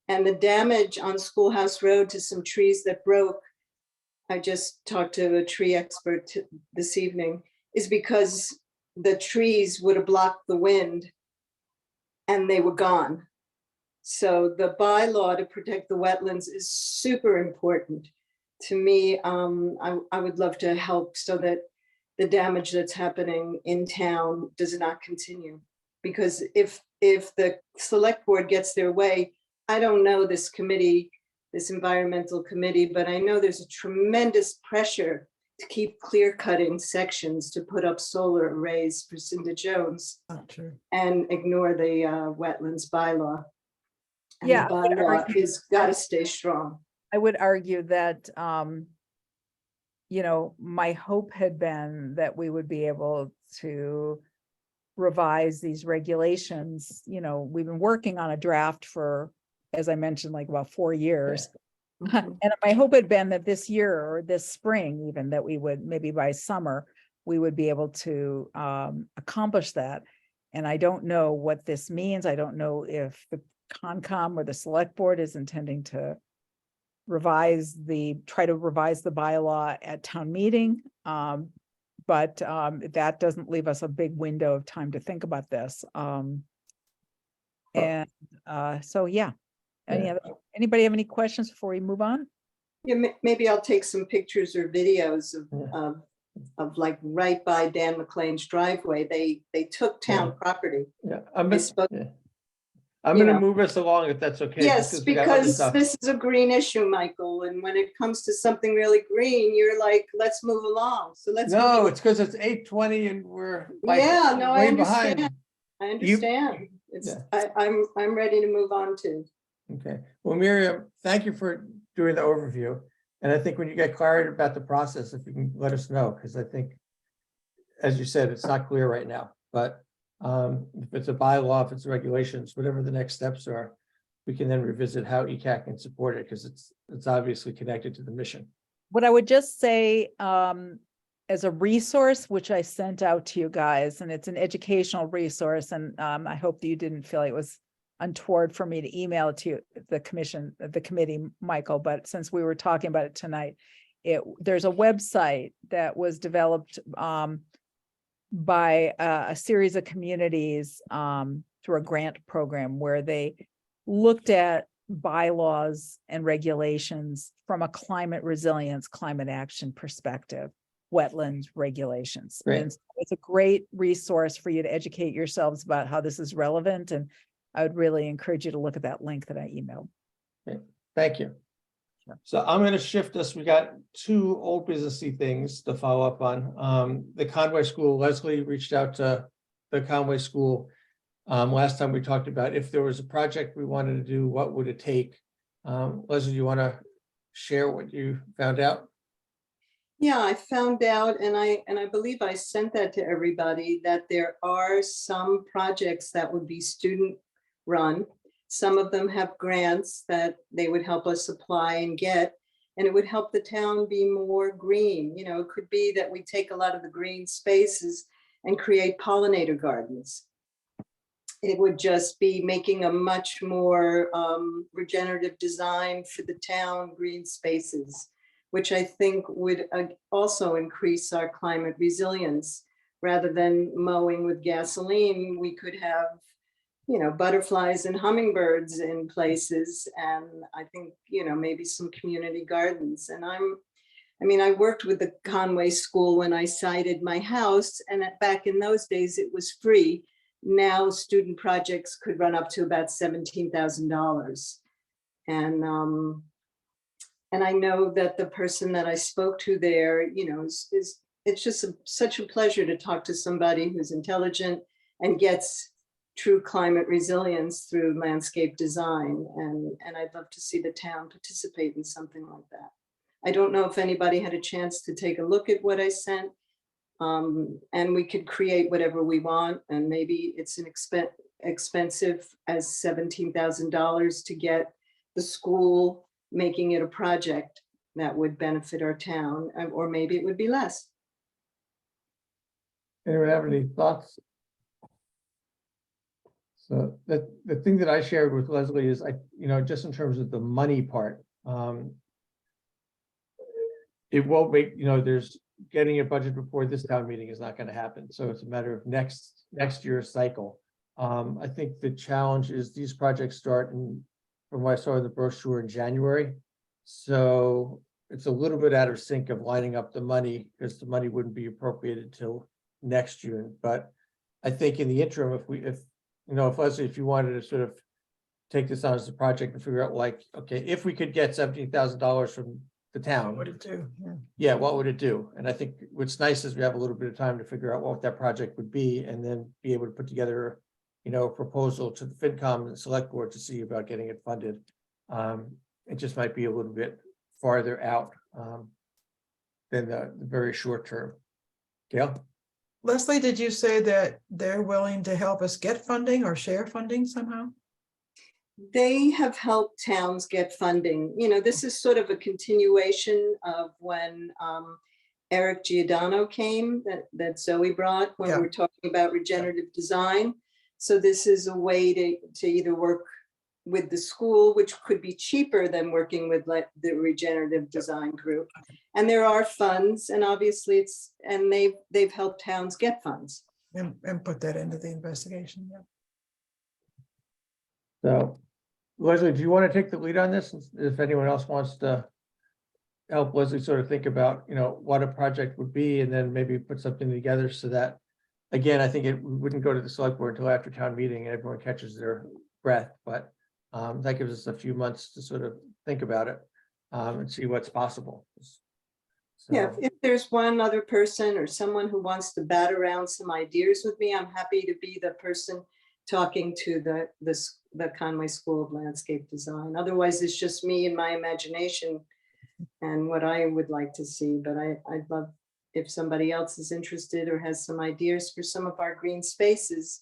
And the damage on Schoolhouse Road to some trees that broke, I just talked to a tree expert this evening, is because the trees would have blocked the wind and they were gone. So the bylaw to protect the wetlands is super important to me. I would love to help so that the damage that's happening in town does not continue. Because if the select board gets their way, I don't know this committee, this environmental committee, but I know there's a tremendous pressure to keep clear cutting sections to put up solar arrays for Cinda Jones Not true. and ignore the wetlands bylaw. And Yeah, the I would bylaw argue is gotta stay strong. I would argue that, you know, my hope had been that we would be able to revise these regulations. You know, we've been working on a draft for, as I mentioned, like about 4 years. Mhm. And my hope had been that this year or this spring, even, that we would, maybe by summer, we would be able to accomplish that. And I don't know what this means. I don't know if the Concom or the select board is intending to try to revise the bylaw at town meeting. But that doesn't leave us a big window of time to think about this. So, yeah. Anybody have any questions before we move on? Yeah, maybe I'll take some pictures or videos Yeah. of like right by Dan McLean's driveway. They took town property. Yeah, I'm you gonna know. move us along if that's okay. just Yes, we got other because stuff. this is a green issue, Michael, and when it comes to something really green, you're like, let's move along. So let's. No, move it's because it's 8:20 and we're like Yeah, no, I way behind. understand. I understand. It's, Yeah. I'm ready to move on to. Okay, well, Miriam, thank you for doing the overview. And I think when you get clarity about the process, if you can let us know, because I think, as you said, it's not clear right now, but if it's a bylaw, if it's regulations, whatever the next steps are, we can then revisit how ECAC can support it, because it's obviously connected to the mission. What I would just say, as a resource, which I sent out to you guys, and it's an educational resource, and I hope that you didn't feel it was untoward for me to email it to you, the committee, Michael, but since we were talking about it tonight, there's a website that was developed by a series of communities through a grant program where they looked at bylaws and regulations from a climate resilience, climate action perspective, wetlands regulations. Great. And so it's a great resource for you to educate yourselves about how this is relevant. And I would really encourage you to look at that link that I emailed. Thank you. Sure. So I'm going to shift us. We got 2 old businessy things to follow up on. The Conway School, Leslie reached out to the Conway School. Last time we talked about if there was a project we wanted to do, what would it take? Leslie, you want to share what you found out? Yeah, I found out, and I believe I sent that to everybody, that there are some projects that would be student run. Some of them have grants that they would help us apply and get, and it would help the town be more green. You know, it could be that we take a lot of the green spaces and create pollinator gardens. It would just be making a much more regenerative design for the town green spaces, which I think would also increase our climate resilience. Rather than mowing with gasoline, we could have, you know, butterflies and hummingbirds in places. And I think, you know, maybe some community gardens. And I mean, I worked with the Conway School when I sided my house, and back in those days it was free. Now student projects could run up to about $17,000. And I know that the person that I spoke to there, you know, it's just such a pleasure to talk to somebody who's intelligent and gets true climate resilience through landscape design. And I'd love to see the town participate in something like that. I don't know if anybody had a chance to take a look at what I sent. And we could create whatever we want, and maybe it's an expensive as $17,000 to get the school making it a project that would benefit our town, or maybe it would be less. Anyone have any thoughts? So the thing that I shared with Leslie is, just in terms of the money part, it won't make, there's getting a budget before this town meeting is not going to happen. So it's a matter of next year's cycle. I think the challenge is these projects start from what I saw in the brochure in January. So it's a little bit out of sync of lining up the money, because the money wouldn't be appropriated till next June. But I think in the interim, if Leslie, if you wanted to sort of take this on as a project and figure out, like, okay, if we could get $17,000 from the town, What it do? Yeah. yeah, what would it do? And I think what's nice is we have a little bit of time to figure out what that project would be, and then be able to put together, a proposal to the FinCom and the select board to see about getting it funded. It just might be a little bit farther out than the very short term. Gail? Leslie, did you say that they're willing to help us get funding or share funding somehow? They have helped towns get funding. You know, this is sort of a continuation of when Eric Giordano came, that Zoe brought when we were talking about regenerative design. So this is a way to either work with the school, which could be cheaper than working with the regenerative design group. And there are funds, and obviously they've helped towns get funds. And put that into the investigation. Yeah. So, Leslie, do you want to take the lead on this? If anyone else wants to help Leslie sort of think about, what a project would be, and then maybe put something together so that, again, I think it wouldn't go to the select board until after town meeting and everyone catches their breath, but that gives us a few months to sort of think about it and see what's possible. So, Yeah, if there's one other person or someone who wants to bat around some ideas with me, I'm happy to be the person talking to the Conway School of Landscape Design. Otherwise, it's just me and my imagination and what I would like to see. But I'd love if somebody else is interested or has some ideas for some of our green spaces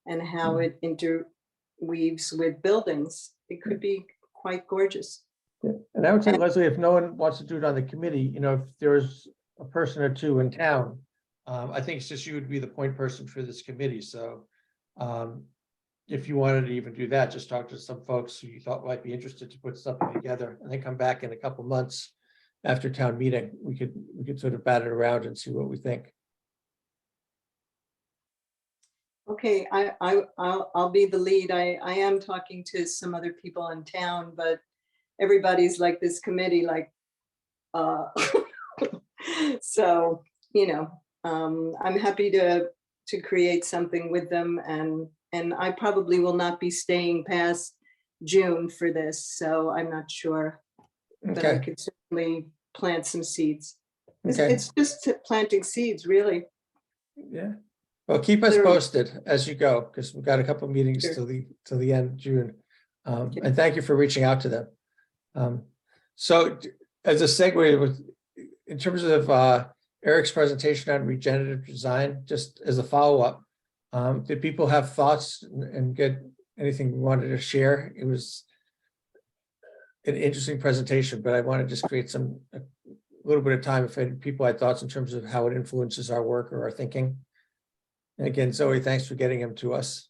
and how it interweaves with buildings. It could be quite gorgeous. yeah. And I would say, Leslie, if no one wants to do it on the committee, if there's a person or two in town, I think it's just you would be the point person for this committee. So if you wanted to even do that, just talk to some folks who you thought might be interested to put something together, and then come back in a couple months after town meeting. We could sort of bat it around and see what we think. Okay, I'll be the lead. I am talking to some other people in town, but everybody's like this committee, like, so, I'm happy to create something with them, and I probably will not be staying past June for this, so I'm not sure. But I could certainly plant some seeds. It's just planting seeds, really. Yeah. Well, keep us posted as you go, because we've got a couple of meetings till the end of June. And thank you for reaching out to them. So as a segue, in terms of Eric's presentation on regenerative design, just as a follow-up, did people have thoughts and get anything we wanted to share? It was an interesting presentation, but I want to just create a little bit of time if any people had thoughts in terms of how it influences our work or our thinking. And again, Zoe, thanks for getting them to us.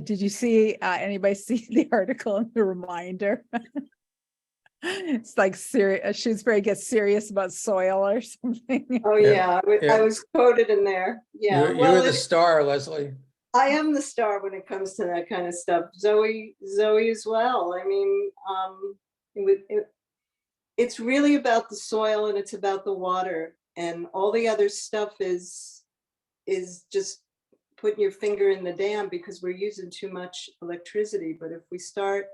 Did you see, anybody see the article in the reminder? It's like serious, Shutesbury gets serious about soil or something. Oh, Yeah, yeah, yeah. I was quoted in there. Yeah, You're well, the star, Leslie. I am the star when it comes to that kind of stuff. Zoe as well. I mean, it's really about the soil and it's about the water, and all the other stuff is just putting your finger in the dam because we're using too much electricity. But if we start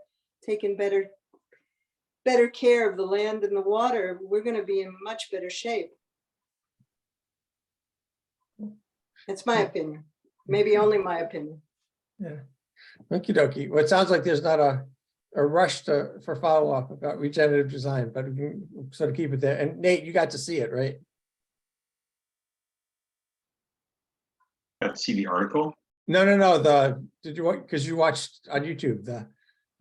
taking better care of the land and the water, we're going to be in much better shape. That's my opinion. Maybe only my opinion. Yeah. Okie dokie. Well, it sounds like there's not a rush for follow-up about regenerative design, but we can sort of keep it there. And Nate, you got to see it, right? Got to see the article? No. Did you because you watched on YouTube the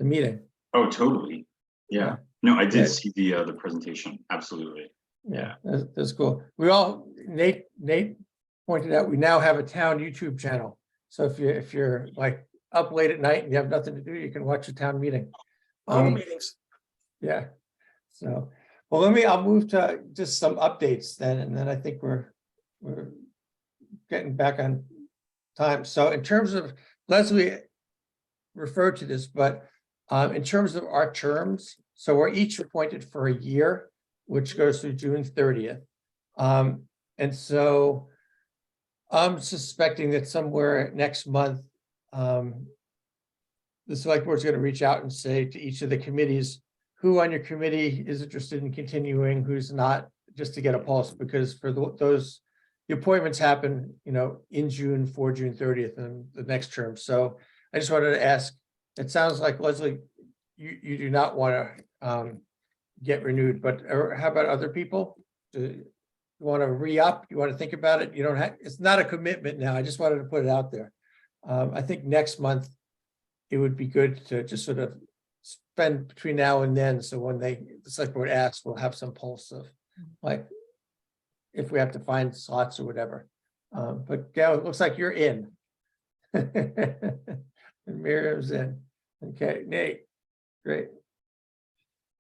meeting? Oh, totally. Yeah. Yeah. No, I did Yeah. see the presentation. Absolutely. Yeah, that's cool. Nate pointed out, we now have a town YouTube channel. So if you're like up late at night and you have nothing to do, you can watch a town meeting. All the meetings. Yeah. So, well, I'll move to just some updates then, and then I think we're getting back on time. So in terms of, Leslie referred to this, but in terms of our terms, so we're each appointed for a year, which goes through June 30th. And so I'm suspecting that somewhere next month, the select board is going to reach out and say to each of the committees, who on your committee is interested in continuing, who's not, just to get a pulse, because for the appointments happen, in June for June 30th and the next term. So I just wanted to ask, it sounds like, Leslie, you do not want to get renewed, but how about other people? Do you want to re-up? You want to think about it? You don't have, it's not a commitment now. I just wanted to put it out there. I think next month it would be good to just sort of spend between now and then. So when the select board asks, we'll have some pulse of like, if we have to find slots or whatever. But Gail, it looks like you're in. And Miriam's in. Okay, Nate, great.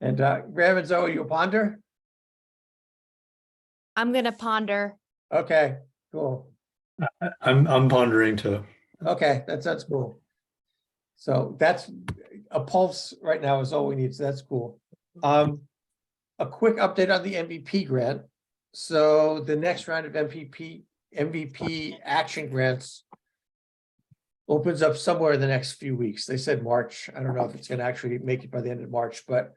And Graham and Zoe, you ponder? I'm gonna ponder. Okay, cool. I'm pondering too. Okay, that's cool. So that's a pulse right now is all we need. So that's cool. A quick update on the MVP grant. So the next round of MVP action grants opens up somewhere in the next few weeks. They said March. I don't know if it's going to actually make it by the end of March, but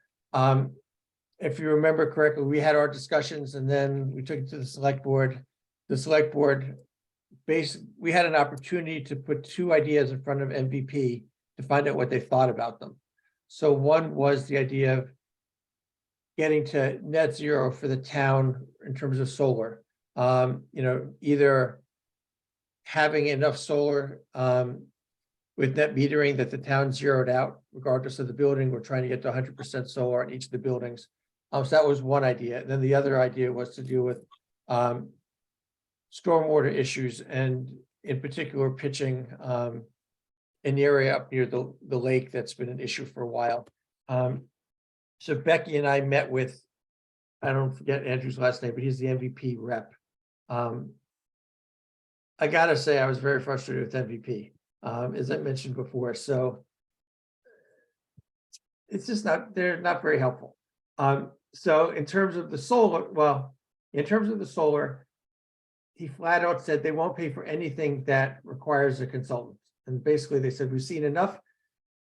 if you remember correctly, we had our discussions and then we took it to the select board. The select board we had an opportunity to put two ideas in front of MVP to find out what they thought about them. So one was the idea of getting to net zero for the town in terms of solar. Either having enough solar with net metering that the town zeroed out, regardless of the building. We're trying to get to 100% solar on each of the buildings. So that was one idea. And then the other idea was to deal with stormwater issues, and in particular pitching an area up near the lake that's been an issue for a while. So Becky and I met with, I don't forget Andrew's last name, but he's the MVP rep. I gotta say, I was very frustrated with MVP, as I mentioned before. So it's just they're not very helpful. So in terms of the solar, he flat out said they won't pay for anything that requires a consultant. And basically they said, we've seen enough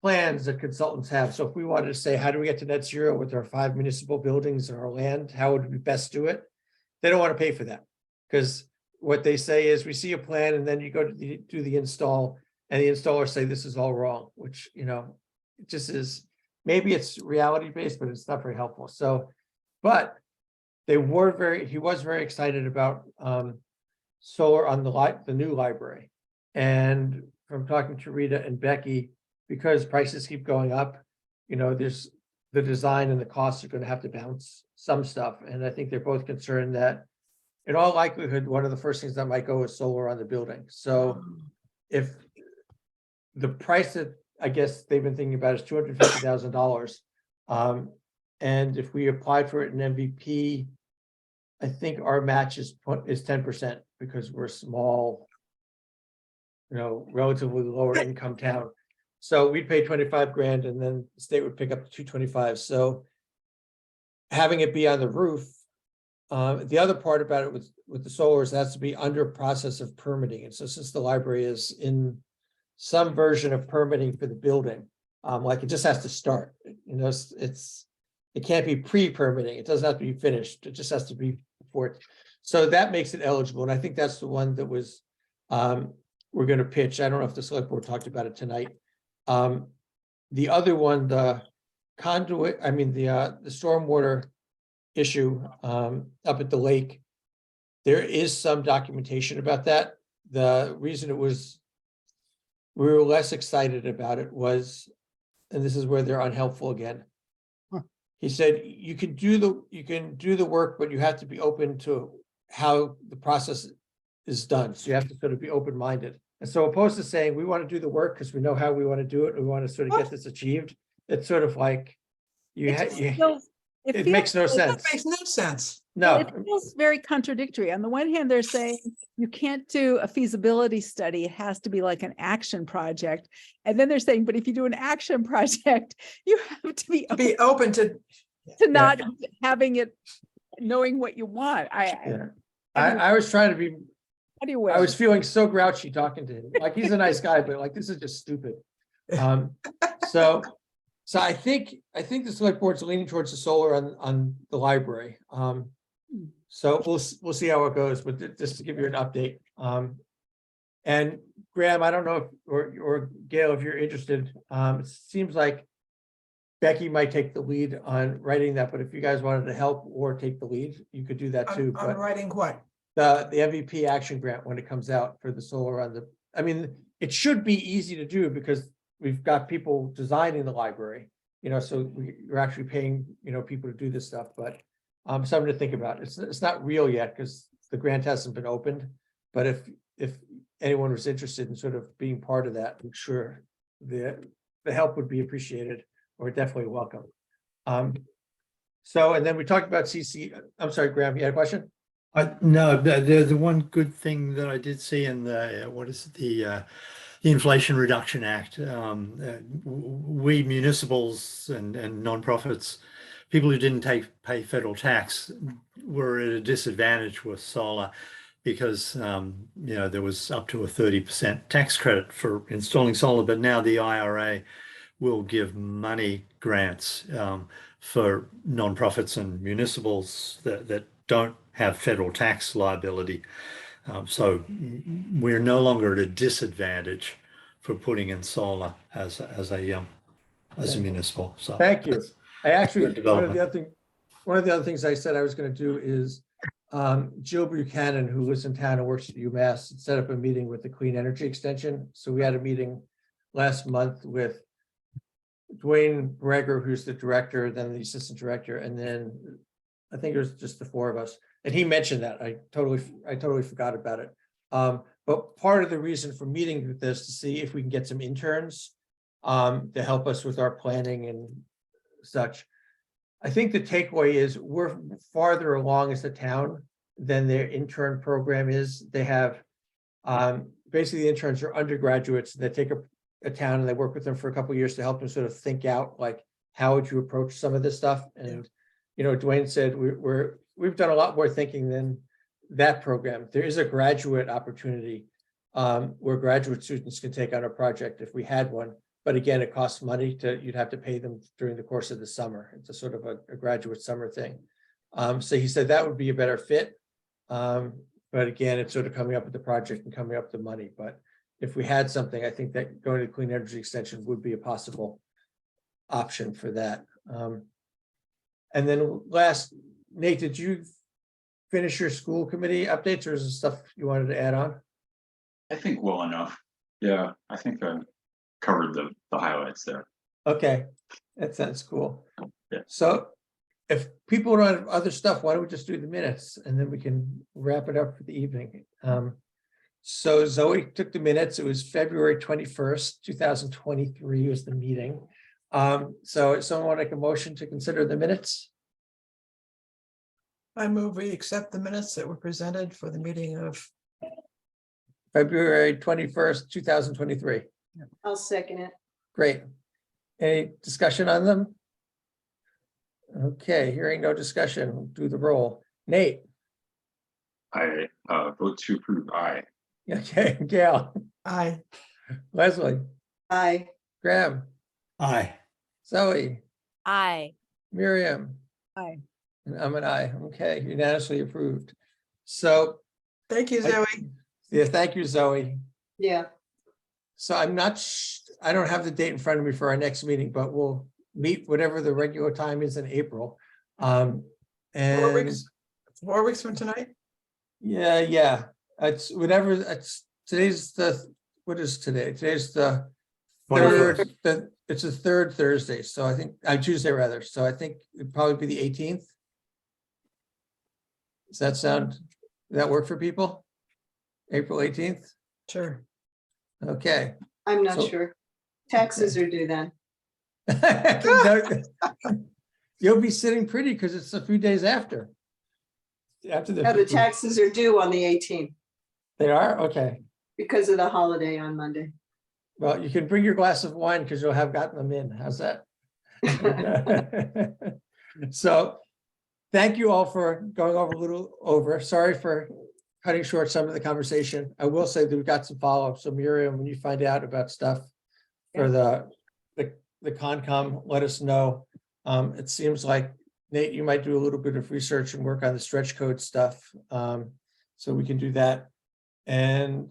plans that consultants have. So if we wanted to say, how do we get to net zero with our 5 municipal buildings and our land, how would we best do it? They don't want to pay for that, because what they say is we see a plan and then you go to do the install and the installers say this is all wrong, which, it just is, maybe it's reality based, but it's not very helpful. So, but he was very excited about solar on the new library. And from talking to Rita and Becky, because prices keep going up, there's the design and the costs are going to have to bounce some stuff. And I think they're both concerned that in all likelihood, one of the first things that might go is solar on the building. So if the price that I guess they've been thinking about is $250,000. And if we applied for it in MVP, I think our match is 10% because we're small, relatively lower income town. So we'd pay 25 grand and then the state would pick up the 225. So having it be on the roof, the other part about it with the solar is it has to be under process of permitting. And so since the library is in some version of permitting for the building, like it just has to start, it can't be pre-permitting. It doesn't have to be finished. It just has to be before it. So that makes it eligible. And I think that's the one that was, we're going to pitch. I don't know if the select board talked about it tonight. The other one, the conduit, the stormwater issue up at the lake, there is some documentation about that. The reason we were less excited about it was, and this is where they're unhelpful again. He said, you can do the work, but you have to be open to how the process is done. So you have to sort of be open-minded. And so opposed to saying, we want to do the work because we know how we want to do it, and we want to sort of get this achieved, it's sort of like, it makes no sense. That makes no sense. No, It feels very contradictory. On the one hand, they're saying you can't do a feasibility study. It has to be like an action project. And then they're saying, but if you do an action project, you have to be Open to, not having it, knowing what you want. I was trying to be, Anyway, I was feeling so grouchy talking to him. Like, he's a nice guy, but like, this is just stupid. So I think the select board's leaning towards the solar on the library. So we'll see how it goes, but just to give you an update. And Graham, I don't know if, or Gail, if you're interested, it seems like Becky might take the lead on writing that, but if you guys wanted to help or take the lead, you could do that too. I'm But writing what? the MVP action grant when it comes out for the solar on the, it should be easy to do because we've got people designing the library, so we're actually paying, people to do this stuff, but something to think about. It's not real yet because the grant hasn't been opened, but if anyone was interested in sort of being part of that, I'm sure the help would be appreciated or definitely welcome. So, and then we talked about CC, I'm sorry, Graham, you had a question? No, the one good thing that I did see in the Inflation Reduction Act, we municipals and nonprofits, people who didn't pay federal tax, were at a disadvantage with solar because there was up to a 30% tax credit for installing solar, but now the IRA will give money grants for nonprofits and municipals that don't have federal tax liability. So we're no longer at a disadvantage for putting in solar as a municipal. So Thank you. I actually, good development. one of the other things I said I was going to do is Jill Buchanan, who lives in town and works at UMass, set up a meeting with the Clean Energy Extension. So we had a meeting last month with Dwayne Breger, who's the director, then the assistant director, and then I think it was just the four of us. And he mentioned that. I totally forgot about it. But part of the reason for meeting with this to see if we can get some interns to help us with our planning and such. I think the takeaway is we're farther along as a town than their intern program is. They have basically the interns are undergraduates. They take a town and they work with them for a couple of years to help them sort of think out like how would you approach some of this stuff. And Dwayne said we've done a lot more thinking than that program. There is a graduate opportunity where graduate students can take on a project if we had one. But again, it costs money you'd have to pay them during the course of the summer. It's a sort of a graduate summer thing. So he said that would be a better fit. But again, it's sort of coming up with the project and coming up with the money. But if we had something, I think that going to Clean Energy Extension would be a possible option for that. And then last, Nate, did you finish your school committee updates, or is there stuff you wanted to add on? I think well enough. Yeah, I think I covered the highlights there. Okay, that sounds cool. Yeah. So if people don't have other stuff, why don't we just do the minutes and then we can wrap it up for the evening? So Zoe took the minutes. It was February 21st, 2023 was the meeting. So someone want to make a motion to consider the minutes? I move we accept the minutes that were presented for the meeting of, February 21st, 2023. I'll second it. Great. Any discussion on them? Okay, hearing no discussion, we'll do the roll. Nate? I vote to approve. Aye. Okay, Gail? I, Leslie? Aye. Graham? Aye. Zoe? Aye. Miriam? Aye. And I'm an aye. Okay, unanimously approved. So, thank you, I- Zoe. yeah, thank you, Zoe. Yeah. So I'm not, I don't have the date in front of me for our next meeting, but we'll meet whatever the regular time is in April. 4 And weeks, 4 weeks from tonight? yeah, it's whatever, it's today's what is today? Today's the 21st. third, it's the third Thursday, so I think, Tuesday rather, so I think it'd probably be the 18th. Does that does that work for people? April 18th? Sure. Okay. I'm not So- sure. Taxes are due then. You'll be sitting pretty because it's a few days after. After No, the taxes are due on the 18th They are? Okay. because of the holiday on Monday. Well, you can bring your glass of wine because you'll have gotten them in. How's that? So thank you all for going over a little over. Sorry for cutting short some of the conversation. I will say that we've got some follow-up. So Miriam, when you find out about stuff for the Concom, let us know. It seems like Nate, you might do a little bit of research and work on the stretch code stuff. So we can do that. And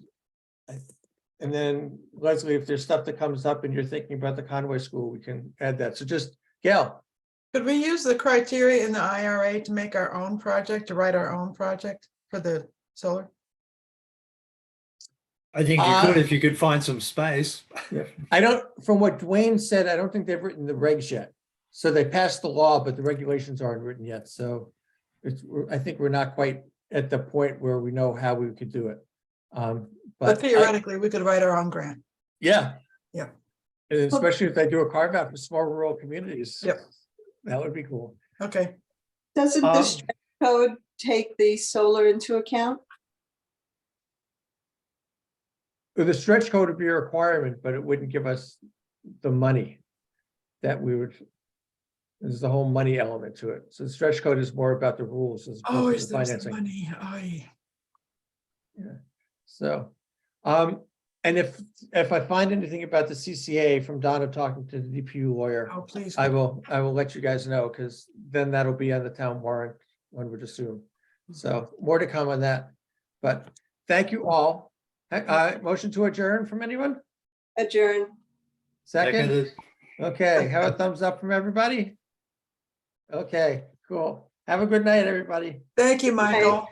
then Leslie, if there's stuff that comes up and you're thinking about the Conway School, we can add that. So just Gail. Could we use the criteria in the IRA to make our own project, to write our own project for the solar? I think you could if you could find some space. I don't, from what Dwayne said, I don't think they've written the regs yet. So they passed the law, but the regulations aren't written yet. So I think we're not quite at the point where we know how we could do it. But theoretically, we could write our own grant. Yeah. Yeah. And especially if they do a carve out for small rural communities. Yep. That would be cool. Okay, Doesn't the stretch code take the solar into account? The stretch code would be a requirement, but it wouldn't give us the money that we would. There's the whole money element to it. So the stretch code is more about the rules as oh, opposed is to the there financing. money? Aye. So, and if I find anything about the CCA from Donna talking to the DPU lawyer, Oh, please. I will let you guys know, because then that'll be on the town warrant, one would assume. So more to come on that. But thank you all. Motion to adjourn from anyone? Adjourn. Second? Seconded. Okay, have a thumbs up from everybody? Okay, cool. Have a good night, everybody. Thank you, Michael.